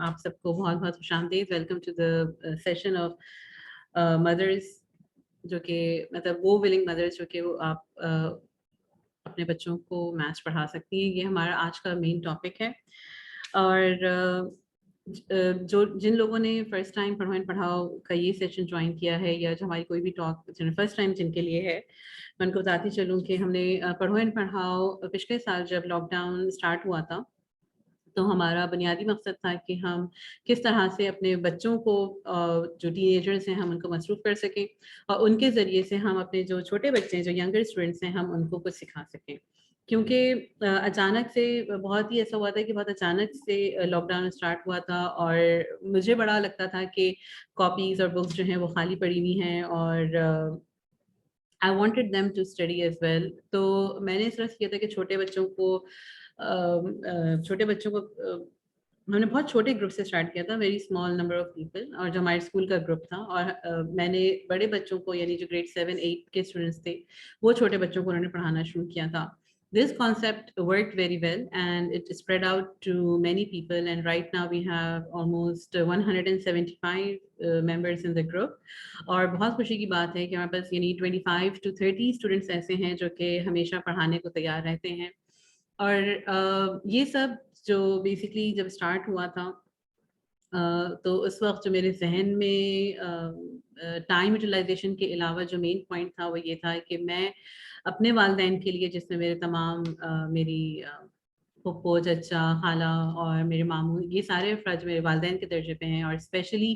آپ سب کو بہت بہت خوش آمدید. Welcome to the session of مدرس, جو کہ مطلب وہ ولنگ مدرس جو کہ وہ آپ اپنے بچوں کو میتھس پڑھا سکتی ہیں. یہ ہمارا آج کا مین ٹاپک ہے. اور جو جن لوگوں نے فرسٹ ٹائم پڑھو اینڈ پڑھاؤ کا یہ سیشن جوائن کیا ہے, یا جو ہماری کوئی بھی ٹاک فرسٹ ٹائم جن کے لیے ہے, میں ان کو بتاتی چلوں کہ ہم نے پڑھو اینڈ پڑھاؤ پچھلے سال جب لاک ڈاؤن اسٹارٹ ہوا تھا تو ہمارا بنیادی مقصد تھا کہ ہم کس طرح سے اپنے بچوں کو جو ٹین ایجرس ہیں ہم ان کو مصروف کر سکیں, اور ان کے ذریعے سے ہم اپنے جو چھوٹے بچے ہیں, جو ینگر اسٹوڈنٹس ہیں, ہم ان کو کچھ سکھا سکیں. کیونکہ اچانک سے بہت ہی ایسا ہوا تھا کہ بہت اچانک سے لاک ڈاؤن اسٹارٹ ہوا تھا, اور مجھے بڑا لگتا تھا کہ کاپیز اور بکس جو ہیں وہ خالی پڑی ہوئی ہیں, اور I wanted them to study as well. تو میں نے اس طرح سے کیا تھا کہ چھوٹے بچوں کو ہم نے بہت چھوٹے گروپ سے اسٹارٹ کیا تھا, very small number of people, اور جو ہمارے اسکول کا گروپ تھا. اور میں نے بڑے بچوں کو, یعنی جو گریڈ 7-8 کے اسٹوڈنٹس تھے, وہ چھوٹے بچوں کو انہوں نے پڑھانا شروع کیا تھا. This concept worked very well and it spread out to many people, and right now we have almost 175 members in the group. اور بہت خوشی کی بات ہے کہ ہمارے پاس یعنی 25 to 30 اسٹوڈنٹس ایسے ہیں جو کہ ہمیشہ پڑھانے کو تیار رہتے ہیں. اور یہ سب جو بیسکلی جب اسٹارٹ ہوا تھا تو اس وقت جو میرے ذہن میں ٹائم یوٹیلائزیشن کے علاوہ جو مین پوائنٹ تھا وہ یہ تھا کہ میں اپنے والدین کے لیے, جس میں میرے تمام میری پھپھو, چچا, خالہ اور میرے ماموں, یہ سارے افراد میرے والدین کے درجے پہ ہیں, اور اسپیشلی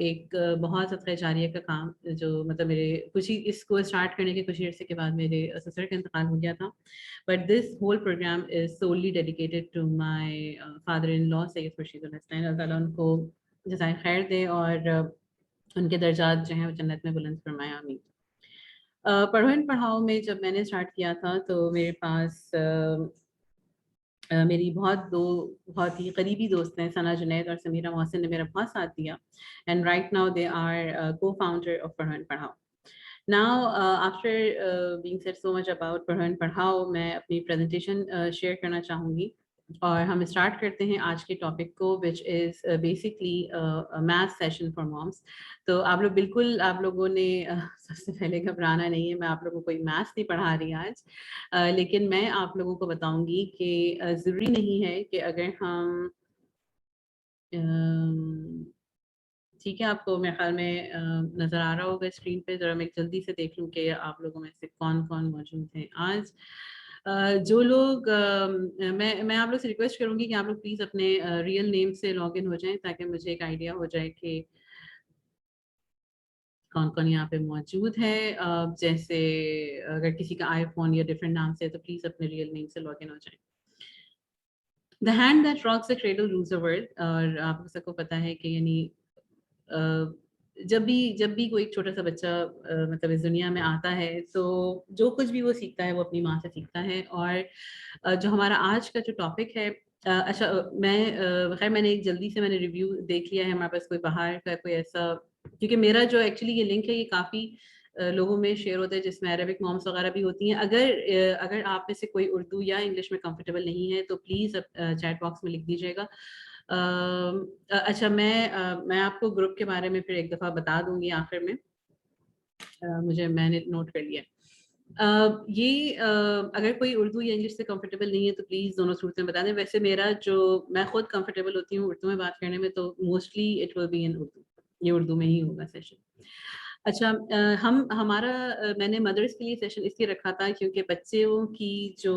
ایک بہت صدقہ جاریہ کا کام جو مطلب میرے کچھ ہی اس کو اسٹارٹ کرنے کے کچھ عرصے کے بعد میرے سسر کا انتقال ہو گیا تھا. But this whole programme is solely dedicated to my father in law Syed Khurshid Al Hasnain, اللہ تعالیٰ ان کو جزائے خیر دے اور ان کے درجات جو ہیں وہ جنت میں بلند فرمائے, آمین. پڑھو اینڈ پڑھاؤ میں جب میں نے اسٹارٹ کیا تھا تو میرے پاس میری بہت ہی قریبی دوست ہیں, ثنا جنید اور سمیرہ محسن, نے میرا بہت ساتھ دیا, and right now they are co-founder of Parho and Parhao. Now, after being said so much about Parho and Parhao, میں اپنی پریزنٹیشن شیئر کرنا چاہوں گی, اور ہم اسٹارٹ کرتے ہیں آج کے ٹاپک کو, which is basically math session for moms. تو آپ لوگ بالکل, آپ لوگوں نے سب سے پہلے گھبرانا نہیں ہے, میں آپ لوگوں کو کوئی میتھس نہیں پڑھا رہی آج, لیکن میں آپ لوگوں کو بتاؤں گی کہ ضروری نہیں ہے کہ اگر ہم ٹھیک ہے, آپ کو میرے خیال میں نظر آ رہا ہوگا اسکرین پہ, ذرا میں جلدی سے دیکھ لوں کہ آپ لوگوں میں سے کون کون موجود ہیں آج. جو لوگ میں آپ لوگ سے ریکویسٹ کروں گی کہ آپ لوگ پلیز اپنے ریئل نیم سے لاگ ان ہو جائیں, تاکہ مجھے ایک آئیڈیا ہو جائے کہ کون کون یہاں پہ موجود ہے. جیسے اگر کسی کا آئی فون یا ڈفرینٹ نام سے ہے تو پلیز اپنے ریئل نیم سے لاگ ان ہو جائیں. The hand that rocks the cradle rules the world. اور آپ سب کو پتہ ہے کہ یعنی جب بھی کوئی چھوٹا سا بچہ مطلب اس دنیا میں آتا ہے تو جو کچھ بھی وہ سیکھتا ہے وہ اپنی ماں سے سیکھتا ہے. اور جو ہمارا آج کا جو ٹاپک ہے, اچھا میں نے ایک جلدی سے میں نے ریویو دیکھ لیا ہے, ہمارے پاس کوئی باہر کا کوئی ایسا, کیونکہ میرا جو ایکچولی یہ لنک ہے یہ کافی لوگوں میں شیئر ہوتا ہے جس میں عربک مامس وغیرہ بھی ہوتی ہیں. اگر آپ میں سے کوئی اردو یا انگلش میں کمفرٹیبل نہیں ہے تو پلیز چیٹ باکس میں لکھ دیجیے گا. اچھا, میں آپ کو گروپ کے بارے میں پھر ایک دفعہ بتا دوں گی آخر میں, میں نے نوٹ کر لیا. یہ اگر کوئی اردو یا انگلش سے کمفرٹیبل نہیں ہے تو پلیز دونوں صورتیں بتا دیں. ویسے میں خود کمفرٹیبل ہوتی ہوں اردو میں بات کرنے میں, تو mostly it will be in Urdu, یہ اردو میں ہی ہوگا سیشن. اچھا, میں نے مدرس کے لیے سیشن اس لیے رکھا تھا کیونکہ بچوں کی جو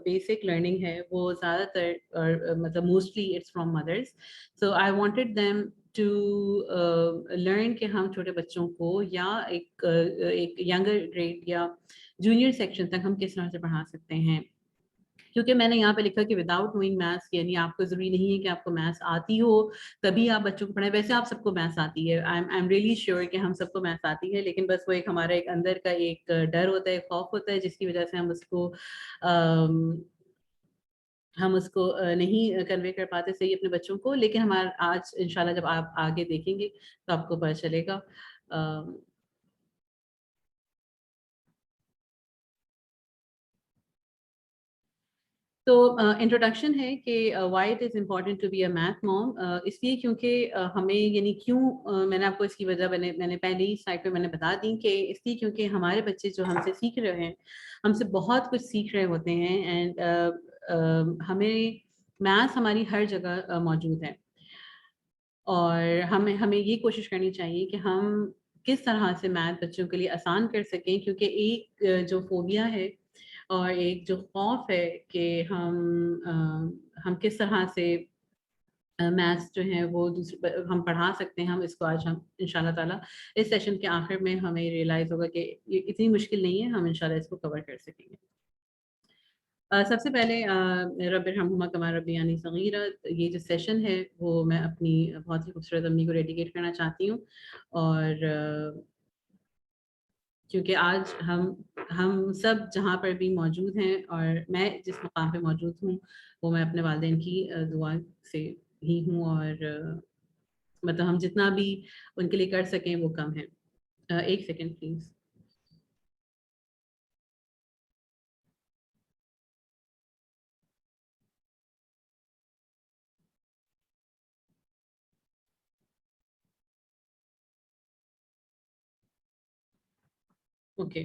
بیسک لرننگ ہے وہ زیادہ تر مطلب mostly it's from mothers. So I wanted them to learn کہ ہم چھوٹے بچوں کو یا ایک ینگر گریڈ یا جونیئر سیکشن تک ہم کس طرح سے پڑھا سکتے ہیں. کیونکہ میں نے یہاں پہ لکھا کہ وداؤٹ نوئنگ میتھس, یعنی آپ کو ضروری نہیں ہے کہ آپ کو میتھس آتی ہو تبھی آپ بچوں کو پڑھائیں. ویسے آپ سب کو میتھس آتی ہے, آئی ایم ریئلی شیور کہ ہم سب کو میتھس آتی ہے, لیکن بس وہ ایک ہمارا ایک اندر کا ایک ڈر ہوتا ہے, خوف ہوتا ہے, جس کی وجہ سے ہم اس کو نہیں کنوے کر پاتے صحیح اپنے بچوں کو. لیکن ہمارا آج انشاءاللہ جب آپ آگے دیکھیں گے تو آپ کو پتہ چلے گا. تو انٹروڈکشن ہے کہ why it is important to be a math mom, اس لیے کیونکہ ہمیں یعنی کیوں میں نے آپ کو اس کی وجہ میں نے پہلے ہی سلائڈ پہ میں نے بتا دی کہ اس لیے کیونکہ ہمارے بچے جو ہم سے سیکھ رہے ہیں، ہم سے بہت کچھ سیکھ رہے ہوتے ہیں، اینڈ ہمیں میتھس ہماری ہر جگہ موجود ہے، اور ہمیں یہ کوشش کرنی چاہیے کہ ہم کس طرح سے میتھ بچوں کے لیے آسان کر سکیں، کیونکہ ایک جو فوبیا ہے اور ایک جو خوف ہے کہ ہم کس طرح سے میتھس جو ہیں وہ دوسرے ہم پڑھا سکتے ہیں، ہم اس کو آج ہم ان شاء اللہ تعالیٰ اس سیشن کے آخر میں ہمیں ریئلائز ہوگا کہ یہ اتنی مشکل نہیں ہے، ہم ان شاء اللہ اس کو کور کر سکیں گے۔ سب سے پہلے رب ارحمہما کما ربیانی صغیرہ، یہ جو سیشن ہے وہ میں اپنی بہت ہی خوبصورت امی کو ڈیڈیکیٹ کرنا چاہتی ہوں، اور کیونکہ آج ہم سب جہاں پر بھی موجود ہیں اور میں جس مقام پہ موجود ہوں وہ میں اپنے والدین کی دعا سے ہی ہوں، اور مطلب ہم جتنا بھی ان کے لیے کر سکیں وہ کم ہے۔ ایک سیکنڈ پلیز۔ اوکے،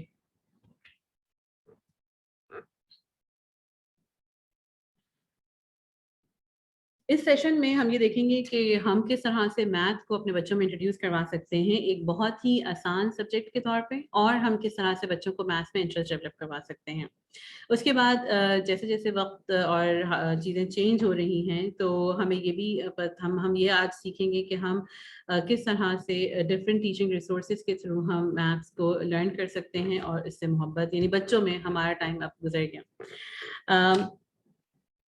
اس سیشن میں ہم یہ دیکھیں گے کہ ہم کس طرح سے میتھ کو اپنے بچوں میں انٹروڈیوس کروا سکتے ہیں ایک بہت ہی آسان سبجیکٹ کے طور پہ، اور ہم کس طرح سے بچوں کو میتھس میں انٹرسٹ ڈیولپ کروا سکتے ہیں۔ اس کے بعد جیسے جیسے وقت اور چیزیں چینج ہو رہی ہیں تو ہمیں یہ بھی ہم یہ آج سیکھیں گے کہ ہم کس طرح سے ڈفرینٹ ٹیچنگ ریسورسز کے تھرو ہم میتھس کو لرن کر سکتے ہیں، اور اس سے محبت یعنی بچوں میں ہمارا ٹائم اب گزر گیا۔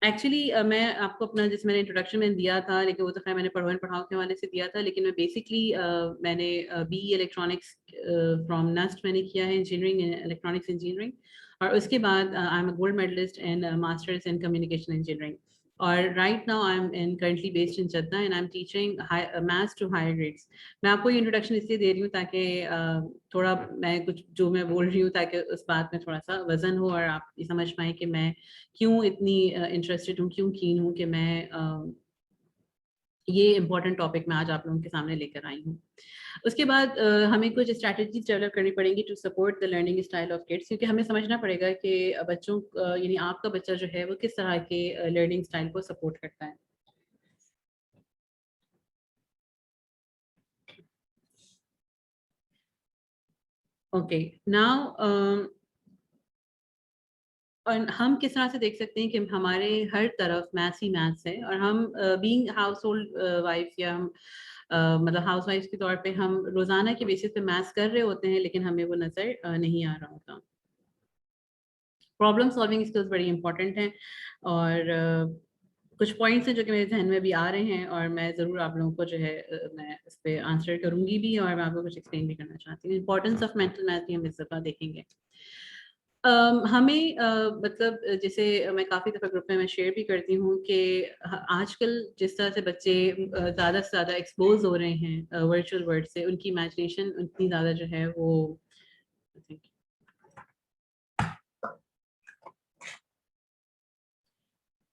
ایکچولی میں آپ کو اپنا جس میں نے انٹروڈکشن میں دیا تھا، لیکن وہ تو خیر میں نے پڑھاؤ کے حوالے سے دیا تھا، لیکن میں بیسکلی میں نے بی الیکٹرانکس فرام نسٹ میں نے کیا ہے، انجینئرنگ الیکٹرانکس انجینئرنگ، اور اس کے بعد I am a gold medallist and masters in communication engineering, اور right now I am currently based in Jeddah and I am teaching maths to higher grades. میں آپ کو یہ انٹروڈکشن اس لیے دے رہی ہوں تاکہ تھوڑا میں کچھ جو میں بول رہی ہوں تاکہ اس بات میں تھوڑا سا وزن ہو، اور آپ یہ سمجھ پائیں کہ میں کیوں اتنی انٹرسٹڈ ہوں، کیوں کین ہوں کہ میں یہ امپورٹنٹ ٹاپک میں آج آپ لوگوں کے سامنے لے کر آئی ہوں۔ اس کے بعد ہمیں کچھ اسٹریٹجیز ڈیولپ کرنی پڑیں گی to support the learning style of kids, کیونکہ ہمیں سمجھنا پڑے گا کہ بچوں یعنی آپ کا بچہ جو ہے وہ کس طرح کے لرننگ اسٹائل کو سپورٹ کرتا ہے۔ اوکے، ناؤ اور ہم کس طرح سے دیکھ سکتے ہیں کہ ہمارے ہر طرف میتھس ہی میتھس ہے، اور ہم بینگ ہاؤس ہولڈ وائف یا ہم مطلب ہاؤس وائف کے طور پہ ہم روزانہ کے بیسس پہ میتھس کر رہے ہوتے ہیں، لیکن ہمیں وہ نظر نہیں آ رہا ہوتا۔ پرابلم سالونگ اسکلز بڑی امپورٹنٹ ہیں، اور کچھ پوائنٹس ہیں جو کہ میرے ذہن میں بھی آ رہے ہیں، اور میں ضرور آپ لوگوں کو جو ہے میں اس پہ آنسر کروں گی بھی، اور میں آپ کو کچھ ایکسپلین بھی کرنا چاہتی ہوں۔ امپورٹنس آف مینٹل میتھ بھی ہم اس دفعہ دیکھیں گے۔ ہمیں مطلب جیسے میں کافی دفعہ گروپ میں شیئر بھی کرتی ہوں کہ آج کل جس طرح سے بچے زیادہ سے زیادہ ایکسپوز ہو رہے ہیں ورچوئل ورلڈ سے، ان کی امیجنیشن اتنی زیادہ جو ہے وہ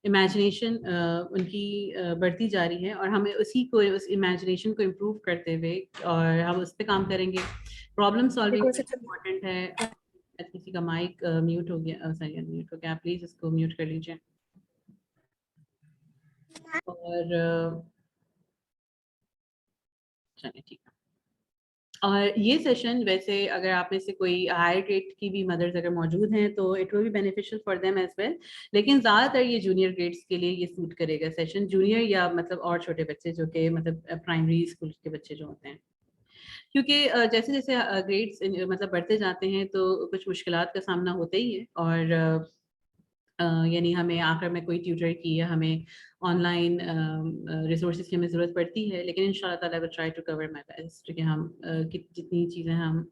امیجنیشن ان کی بڑھتی جا رہی ہے، اور ہمیں اسی کو اس امیجنیشن کو امپروو کرتے ہوئے اور ہم اس پہ کام کریں گے۔ پرابلم سالونگ امپورٹنٹ ہے۔ کسی کا مائک میوٹ ہو گیا، سوری میوٹ ہو گیا، پلیز اس کو میوٹ کر لیجیے۔ اور چلیں ٹھیک ہے۔ اور یہ سیشن ویسے اگر آپ میں سے کوئی ہائر گریڈ کی بھی مدرز اگر موجود ہیں تو it will be beneficial for them as well, لیکن زیادہ تر یہ جونیئر گریڈس کے لیے یہ سوٹ کرے گا سیشن، جونیئر یا مطلب اور چھوٹے بچے جو کہ مطلب پرائمری اسکول کے بچے جو ہوتے ہیں، کیونکہ جیسے جیسے گریڈس مطلب بڑھتے جاتے ہیں تو کچھ مشکلات کا سامنا ہوتا ہی ہے، اور یعنی ہمیں آخر میں کوئی ٹیوٹر کی یا ہمیں آن لائن ریسورسز کی ہمیں ضرورت پڑتی ہے، لیکن ان شاء اللہ تعالیٰ try to cover my best کہ ہم جتنی چیزیں ہم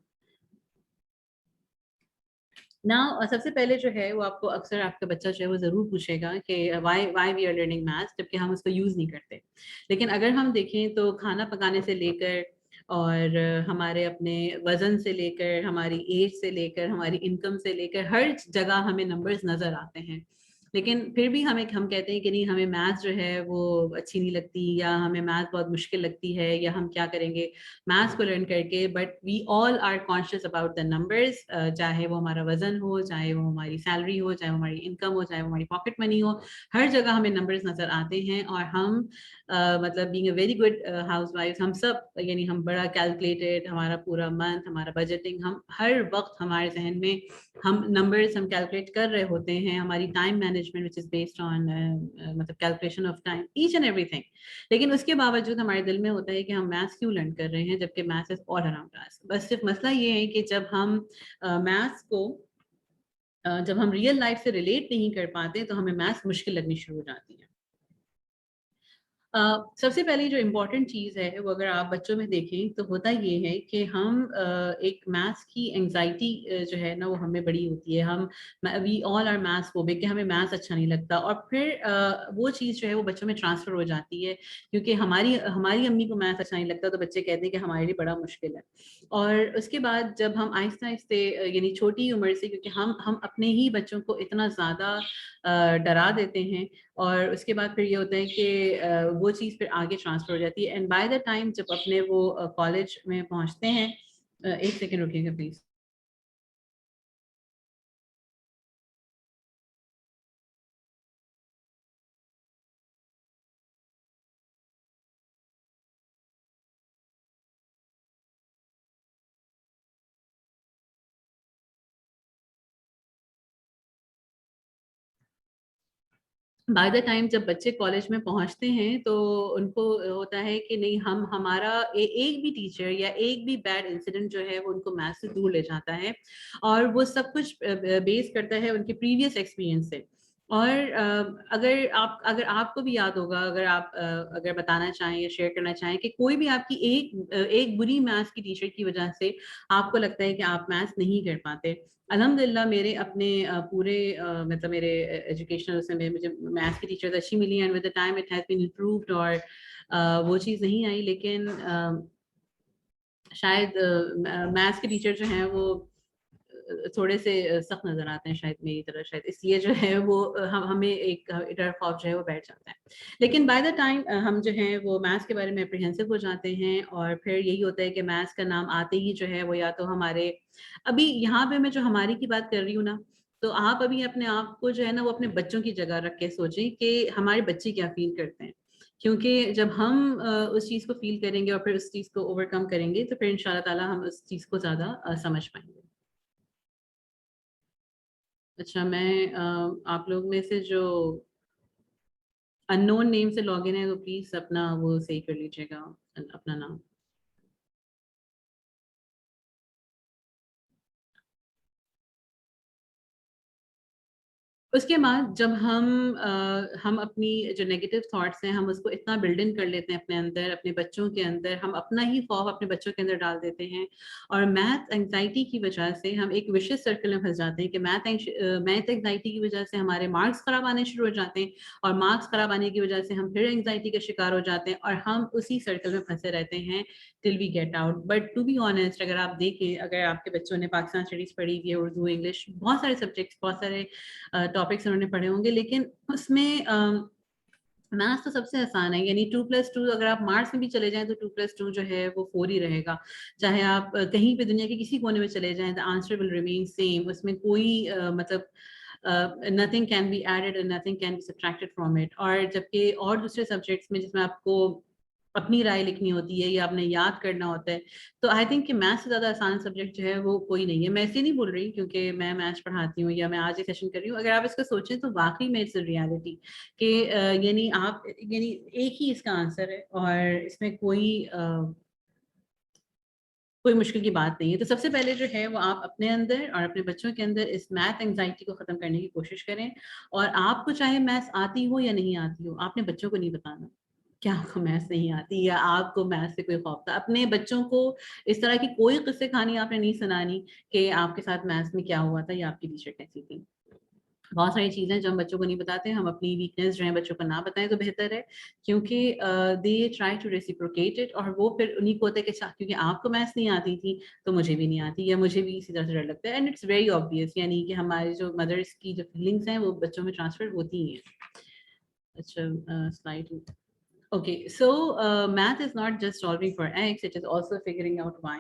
سب سے پہلے جو ہے وہ آپ کو اکثر آپ کا بچہ جو ہے وہ ضرور پوچھے گا کہ why we are learning maths, جبکہ ہم اس کو یوز نہیں کرتے، لیکن اگر ہم دیکھیں تو کھانا پکانے سے لے کر اور ہمارے اپنے وزن سے لے کر، ہماری ایج سے لے کر، ہماری انکم سے لے کر، ہر جگہ ہمیں نمبرز نظر آتے ہیں، لیکن پھر بھی ہم کہتے ہیں کہ نہیں ہمیں میتھس جو ہے وہ اچھی نہیں لگتی یا ہمیں میتھس بہت مشکل لگتی ہے یا ہم کیا کریں گے میتھس کو لرن کر کے. But we all are conscious about the numbers, چاہے وہ ہمارا وزن ہو, چاہے وہ ہماری سیلری ہو, چاہے وہ ہماری انکم ہو, چاہے وہ ہماری پاکٹ منی ہو, ہر جگہ ہمیں نمبرز نظر آتے ہیں. اور ہم مطلب being a very good house wife, ہم سب یعنی ہم بڑا کیلکولیٹڈ, ہمارا پورا منتھ, ہمارا بجٹنگ, ہم ہر وقت ہمارے ذہن میں ہم نمبرز ہم کیلکولیٹ کر رہے ہوتے ہیں. ہماری time management which is based on مطلب calculation of time, each and ایوری تھنگ. لیکن اس کے باوجود ہمارے دل میں ہوتا ہے کہ ہم میتھس کیوں لرن کر رہے ہیں جبکہ میتھس از آل اراؤنڈ اس. بس صرف مسئلہ یہ ہے کہ جب ہم میتھس کو جب ہم ریئل لائف سے ریلیٹ نہیں کر پاتے تو ہمیں میتھس مشکل لگنی شروع ہو جاتی ہے. سب سے پہلی جو امپورٹنٹ چیز ہے وہ اگر آپ بچوں میں دیکھیں تو ہوتا یہ ہے کہ ہم ایک میتھس کی انگزائٹی جو ہے نا وہ ہمیں بڑی ہوتی ہے. ہم وی آل آر میتھس فوبک کہ ہمیں میتھس اچھا نہیں لگتا, اور پھر وہ چیز جو ہے وہ بچوں میں ٹرانسفر ہو جاتی ہے کیونکہ ہماری امی کو میتھس اچھا نہیں لگتا تو بچے کہتے ہیں کہ ہمارے لیے بڑا مشکل ہے. اور اس کے بعد جب ہم آہستہ آہستہ یعنی چھوٹی عمر سے, کیونکہ ہم اپنے ہی بچوں کو اتنا زیادہ ڈرا دیتے ہیں, اور اس کے بعد پھر یہ ہوتا ہے کہ وہ چیز پھر آگے ٹرانسفر ہو جاتی ہے. اینڈ بائی دا ٹائم جب اپنے وہ کالج میں پہنچتے ہیں, ایک سیکنڈ رکیے گا پلیز. بائی دا ٹائم جب بچے کالج میں پہنچتے ہیں تو ان کو ہوتا ہے کہ نہیں ہمارا ایک بھی ٹیچر یا ایک بھی بیڈ انسیڈنٹ جو ہے وہ ان کو میتھس سے دور لے جاتا ہے, اور وہ سب کچھ بیس کرتا ہے ان کے پریویس ایکسپیرینس سے. اور اگر آپ کو بھی یاد ہوگا, اگر بتانا چاہیں یا شیئر کرنا چاہیں کہ کوئی بھی آپ کی ایک بری میتھس کی ٹیچر کی وجہ سے آپ کو لگتا ہے کہ آپ میتھس نہیں کر پاتے. الحمدللہ میرے اپنے پورے مطلب میرے ایجوکیشنل میں مجھے میتھس کی ٹیچرز اچھی ملی, and with the time it has been improved, اور وہ چیز نہیں آئی. لیکن شاید میتھس کے ٹیچر جو ہیں وہ تھوڑے سے سخت نظر آتے ہیں شاید میری طرح, شاید اس لیے جو ہے وہ ہمیں ایک ڈر خوف جو ہے وہ بیٹھ جاتا ہے. لیکن بائی دا ٹائم ہم جو ہیں وہ میتھس کے بارے میں اپریہنسو ہو جاتے ہیں, اور پھر یہی ہوتا ہے کہ میتھس کا نام آتے ہی جو ہے وہ یا تو ہمارے ابھی یہاں پہ میں جو ہماری کی بات کر رہی ہوں نا, تو آپ ابھی اپنے آپ کو جو ہے نا وہ اپنے بچوں کی جگہ رکھ کے سوچیں کہ ہمارے بچے کیا فیل کرتے ہیں, کیونکہ جب ہم اس چیز کو فیل کریں گے اور پھر اس چیز کو اوور کم کریں گے تو پھر ان شاء اللہ تعالیٰ ہم اس چیز کو زیادہ سمجھ پائیں گے. اچھا, میں آپ لوگ میں سے جو ان نون نیم سے لاگ ان ہے تو پلیز اپنا وہ صحیح کر لیجیے گا, اپنا نام. اس کے بعد جب ہم اپنی جو نیگیٹو تھاٹس ہیں ہم اس کو اتنا بلڈ ان کر لیتے ہیں اپنے اندر, اپنے بچوں کے اندر, ہم اپنا ہی خوف اپنے بچوں کے اندر ڈال دیتے ہیں, اور میتھ انگزائٹی کی وجہ سے ہم ایک وشیس سرکل میں پھنس جاتے ہیں کہ میتھ انگزائٹی کی وجہ سے ہمارے مارکس خراب آنے شروع ہو جاتے ہیں, اور مارکس خراب آنے کی وجہ سے ہم پھر انگزائٹی کا شکار ہو جاتے ہیں, اور ہم اسی سرکل میں پھنسے رہتے ہیں till we get out. But to be honest, اگر آپ دیکھیں, اگر آپ کے بچوں نے پاکستان اسٹڈیز پڑھی ہوئی ہے, اردو, انگلش, بہت سارے سبجیکٹس, بہت سارے ٹاپکس انہوں نے پڑھے ہوں گے, لیکن اس میں میتھس تو سب سے آسان ہے. یعنی 2+2 اگر آپ مارکس میں بھی چلے جائیں تو 2+2 جو ہے وہ 4 ہی رہے گا, چاہے آپ کہیں پہ دنیا کے کسی کونے میں چلے جائیں, the answer will remain same. اس میں کوئی مطلب nothing can be added and nothing can be subtracted from it. اور جبکہ اور دوسرے سبجیکٹس میں جس میں آپ کو اپنی رائے لکھنی ہوتی ہے یا آپ نے یاد کرنا ہوتا ہے, تو آئی تھنک کہ میتھس سے زیادہ آسان سبجیکٹ جو ہے وہ کوئی نہیں ہے. میں ایسے نہیں بول رہی کیونکہ میں میتھس پڑھاتی ہوں یا میں آج یہ سیشن کر رہی ہوں, اگر آپ اس کو سوچیں تو واقعی میں اٹس ریالٹی کہ یعنی ایک ہی اس کا آنسر ہے, اور اس میں کوئی مشکل کی بات نہیں ہے. تو سب سے پہلے جو ہے وہ آپ اپنے اندر اور اپنے بچوں کے اندر اس میتھ انگزائٹی کو ختم کرنے کی کوشش کریں, اور آپ کو چاہے میتھس آتی ہو یا نہیں آتی ہو, آپ نے بچوں کو نہیں بتانا کیا آپ کو میتھس نہیں آتی یا آپ کو میتھس سے کوئی خوف تھا. اپنے بچوں کو اس طرح کی کوئی قصے کہانی آپ نے نہیں سنانی کہ آپ کے ساتھ میتھس میں کیا ہوا تھا یا آپ کی ٹیچر کیسی تھی. بہت ساری چیزیں جو ہم بچوں کو نہیں بتاتے، ہم اپنی ویکنیس جو ہے بچوں کو نہ بتائیں تو بہتر ہے، کیونکہ they try to reciprocate it, اور وہ پھر انہیں کو ہوتا ہے کہ اچھا کیونکہ آپ کو میتھس نہیں آتی تھی تو مجھے بھی نہیں آتی، یا مجھے بھی اسی طرح سے ڈر لگتا ہے. اینڈ اٹس ویری آبویس، یعنی کہ ہمارے جو مدرس کی جو فیلنگس ہیں وہ بچوں میں ٹرانسفر ہوتی ہی ہیں. اچھا slide. Okay, so math is not just solving for x, it is also figuring out y.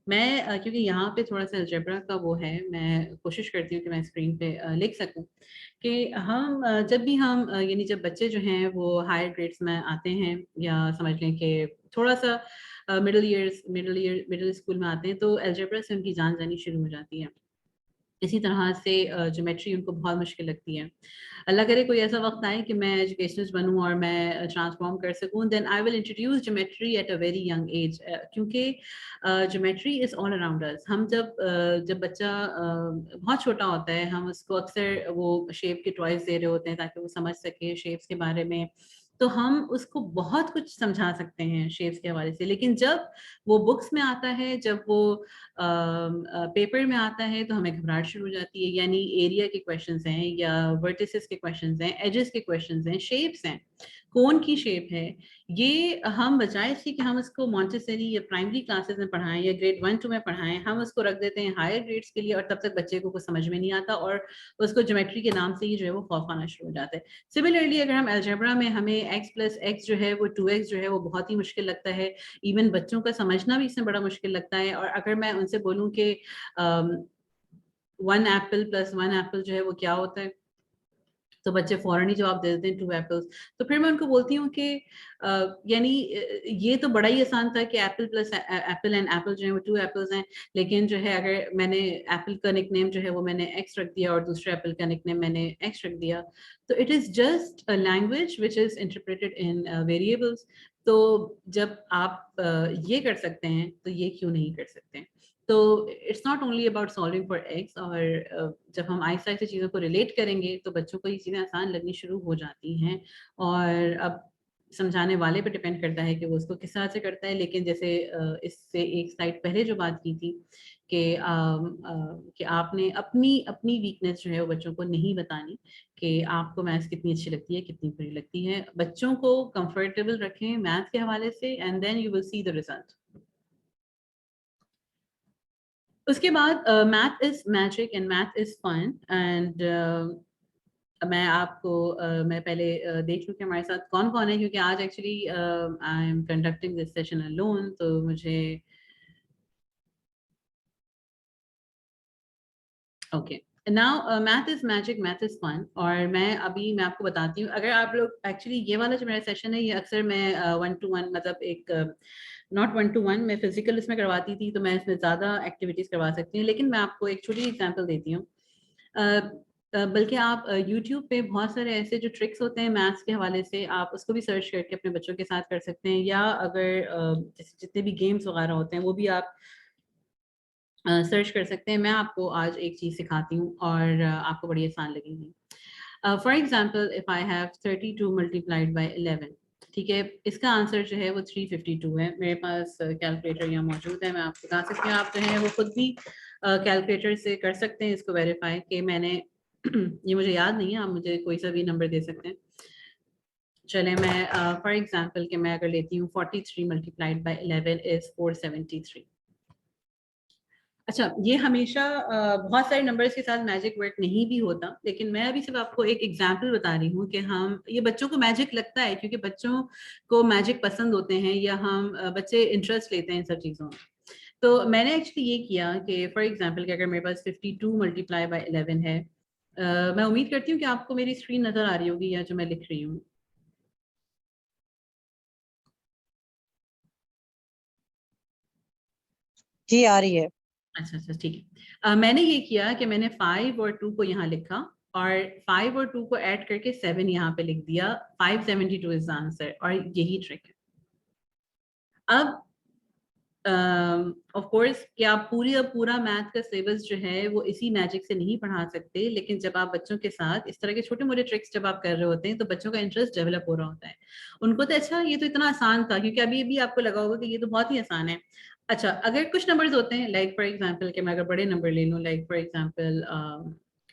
میں کیونکہ یہاں پہ تھوڑا سا الجبرا کا وہ ہے، میں کوشش کرتی ہوں کہ میں اسکرین پہ لکھ سکوں کہ ہم جب بھی ہم یعنی جب بچے جو ہیں وہ ہائر گریڈس میں آتے ہیں، یا سمجھ لیں کہ تھوڑا سا مڈل اسکول میں آتے ہیں، تو الجبرا سے ان کی جان جانی شروع ہو جاتی ہے. اسی طرح سے جیومیٹری ان کو بہت مشکل لگتی ہے. اللہ کرے کوئی ایسا وقت آئے کہ میں ایجوکیشنسٹ بنوں اور میں ٹرانسفارم کر سکوں، then I will introduce geometry at a very young age, کیونکہ geometry is all around us. ہم جب بچہ بہت چھوٹا ہوتا ہے، ہم اس کو اکثر وہ شیپ کے ٹوائز دے رہے ہوتے ہیں تاکہ وہ سمجھ سکے شیپس کے بارے میں، تو ہم اس کو بہت کچھ سمجھا سکتے ہیں شیپس کے حوالے سے. لیکن جب وہ بکس میں آتا ہے، جب وہ پیپر میں آتا ہے، تو ہمیں گھبراہٹ شروع ہو جاتی ہے. یعنی ایریا کے کویشچنز ہیں، یا ورٹیسز کے کویشچنز ہیں، ایجز کے کویشچنز ہیں، شیپس ہیں، کون کی شیپ ہے، یہ ہم بجائے اس کی کہ ہم اس کو مونٹیسری یا پرائمری کلاسز میں پڑھائیں یا گریڈ 1-2 میں پڑھائیں، ہم اس کو رکھ دیتے ہیں ہائر گریڈس کے لیے، اور تب تک بچے کو کچھ سمجھ میں نہیں آتا، اور اس کو جیومیٹری کے نام سے ہی جو ہے وہ خوف آنا شروع ہو جاتا ہے. سملرلی اگر ہم الجبرا میں ہمیں x+x جو ہے وہ 2x جو ہے وہ بہت ہی مشکل لگتا ہے، ایون بچوں کا سمجھنا بھی اس میں بڑا مشکل لگتا ہے. اور اگر میں ان سے بولوں کہ 1 ایپل پلس 1 ایپل جو ہے وہ کیا ہوتا ہے، تو بچے فوراً ہی جواب دے دیتے ہیں 2 ایپلس. تو پھر میں ان کو بولتی ہوں کہ یعنی یہ تو بڑا ہی آسان تھا کہ apple plus apple and apple جو ہے وہ 2 ایپلز ہیں، لیکن جو ہے اگر میں نے ایپل کا نک نیم جو ہے وہ میں نے ایکس رکھ دیا اور دوسرے ایپل کا نک نیم میں نے ایکس رکھ دیا، تو it is just a language which is interpreted in variables. تو جب آپ یہ کر سکتے ہیں تو یہ کیوں نہیں کر سکتے؟ تو it's not only about solving for X, اور جب ہم آہستہ آہستہ چیزوں کو ریلیٹ کریں گے تو بچوں کو یہ چیزیں آسان لگنی شروع ہو جاتی ہیں. اور اب سمجھانے والے پہ ڈپینڈ کرتا ہے کہ وہ اس کو کس طرح سے کرتا ہے. لیکن جیسے اس سے ایک سلائڈ پہلے جو بات کی تھی کہ آپ نے اپنی ویکنیس جو ہے وہ بچوں کو نہیں بتانی کہ آپ کو میتھس کتنی اچھی لگتی ہے کتنی بری لگتی ہے. بچوں کو کمفرٹیبل رکھیں میتھس کے حوالے سے، and then you will see the result. اس کے بعد math is magic and math is fun. And میں آپ کو میں پہلے دیکھ لوں کہ ہمارے ساتھ کون کون ہے، کیونکہ آج actually I am conducting this session alone, تو مجھے okay now math is magic math is فن. اور میں آپ کو بتاتی ہوں، اگر آپ لوگ ایکچولی یہ والا جو میرا سیشن ہے یہ اکثر میں 1-to-1 مطلب ایک ناٹ 1-to-1 میں فزیکل اس میں کرواتی تھی، تو میں اس میں زیادہ ایکٹیویٹیز کروا سکتی ہوں. لیکن میں آپ کو ایک چھوٹی ایگزامپل دیتی ہوں. بلکہ آپ یوٹیوب پہ بہت سارے ایسے جو ٹرکس ہوتے ہیں میتھس کے حوالے سے، آپ اس کو بھی سرچ کر کے اپنے بچوں کے ساتھ کر سکتے ہیں. یا اگر جتنے بھی گیمس وغیرہ ہوتے ہیں وہ بھی آپ سرچ کر سکتے ہیں. میں آپ کو آج ایک چیز سکھاتی ہوں اور آپ کو بڑی آسان لگے گی. For example if I have 32 multiplied by 11، ٹھیک ہے، اس کا آنسر جو ہے وہ 352 ہے. میرے پاس کیلکولیٹر یہاں موجود ہے، میں آپ کو بتا سکتی ہوں. آپ جو ہے وہ خود بھی کیلکولیٹر سے کر سکتے ہیں اس کو ویریفائی کہ میں نے یہ مجھے یاد نہیں ہے، آپ مجھے کوئی سا بھی نمبر دے سکتے ہیں. چلیں میں فار ایگزامپل کہ میں اگر لیتی ہوں 43 ملٹیپلائڈ بائی 11 از 473. اچھا یہ ہمیشہ بہت سارے نمبرز کے ساتھ میجک ورک نہیں بھی ہوتا، لیکن میں ابھی صرف آپ کو ایک ایگزامپل بتا رہی ہوں کہ ہم یہ بچوں کو میجک لگتا ہے کیونکہ بچوں کو میجک پسند ہوتے ہیں، یا ہم بچے انٹرسٹ لیتے ہیں ان سب چیزوں میں. تو میں نے ایکچولی یہ کیا کہ فار ایگزامپل کہ اگر میرے پاس 52 ملٹیپلائی بائی 11 ہے، میں امید کرتی ہوں کہ آپ کو میری اسکرین نظر آ رہی ہوگی یا جو میں لکھ رہی ہوں. جی آ رہی ہے. اچھا ٹھیک ہے. میں نے یہ کیا کہ میں نے 5 اور 2 کو یہاں لکھا اور 5 اور 2 کو ایڈ کر کے 7 یہاں پہ لکھ دیا. 572 از آنسر، اور یہی ٹرک ہے. اب آف کورس کہ آپ پورا میتھ کا سلیبس جو ہے وہ اسی میجک سے نہیں پڑھا سکتے، لیکن جب آپ بچوں کے ساتھ اس طرح کے چھوٹے موٹے ٹرکس جب آپ کر رہے ہوتے ہیں تو بچوں کا انٹرسٹ ڈیولپ ہو رہا ہوتا ہے. ان کو تو اچھا یہ تو اتنا آسان تھا، کیونکہ ابھی آپ کو لگا ہوگا کہ یہ تو بہت ہی آسان ہے. اچھا اگر کچھ نمبرز ہوتے ہیں لائک فار ایگزامپل کہ میں اگر بڑے نمبر لے لوں، like for example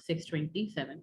627.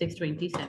627.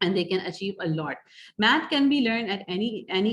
and they can achieve a lot. Math can be learned at any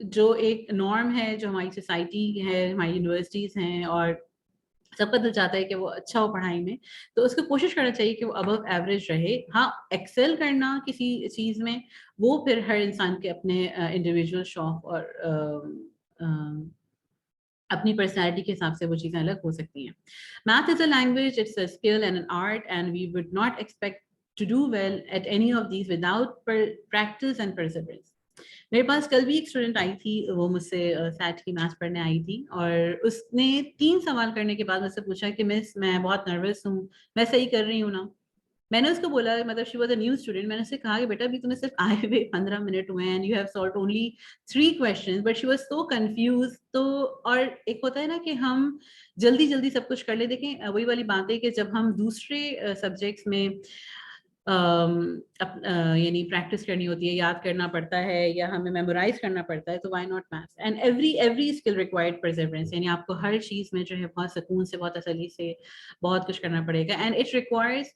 جو ایک نارم ہے جو ہماری سوسائٹی ہے, ہماری یونیورسٹیز ہیں, اور سب کا دل چاہتا ہے کہ وہ اچھا ہو پڑھائی میں, تو اس کو کوشش کرنا چاہیے کہ وہ ابو ایوریج رہے. ہاں ایکسل کرنا کسی چیز میں وہ پھر ہر انسان کے اپنے انڈیویجول شوق اور اپنی پرسنالٹی کے حساب سے وہ چیزیں الگ ہو سکتی ہیں. Math is a language, it's a skill and an art, and we would not expect to do well at any of these without practice and perseverance. میرے پاس کل بھی ایک اسٹوڈنٹ آئی تھی, وہ مجھ سے سیٹ کی میتھس پڑھنے آئی تھی, اور اس نے 3 سوال کرنے کے بعد مجھ سے پوچھا کہ مس میں بہت نروس ہوں, میں صحیح کر رہی ہوں نا. میں نے اس کو بولا, مطلب she was a new student, میں نے اس سے کہا کہ بیٹا ابھی تمہیں صرف آئے ہوئے 15 منٹ ہوئے ہیں, and you have solved only 3 questions, but she was so confused. تو اور ایک ہوتا ہے نا کہ ہم جلدی جلدی سب کچھ کر لیں. دیکھیں وہی والی بات ہے کہ جب ہم دوسرے سبجیکٹس میں یعنی پریکٹس کرنی ہوتی ہے, یاد کرنا پڑتا ہے یا ہمیں میمورائز کرنا پڑتا ہے, تو why not maths. And every skill required perseverance, یعنی آپ کو ہر چیز میں جو ہے بہت سکون سے, بہت تسلی سے بہت کچھ کرنا پڑے گا. And it requires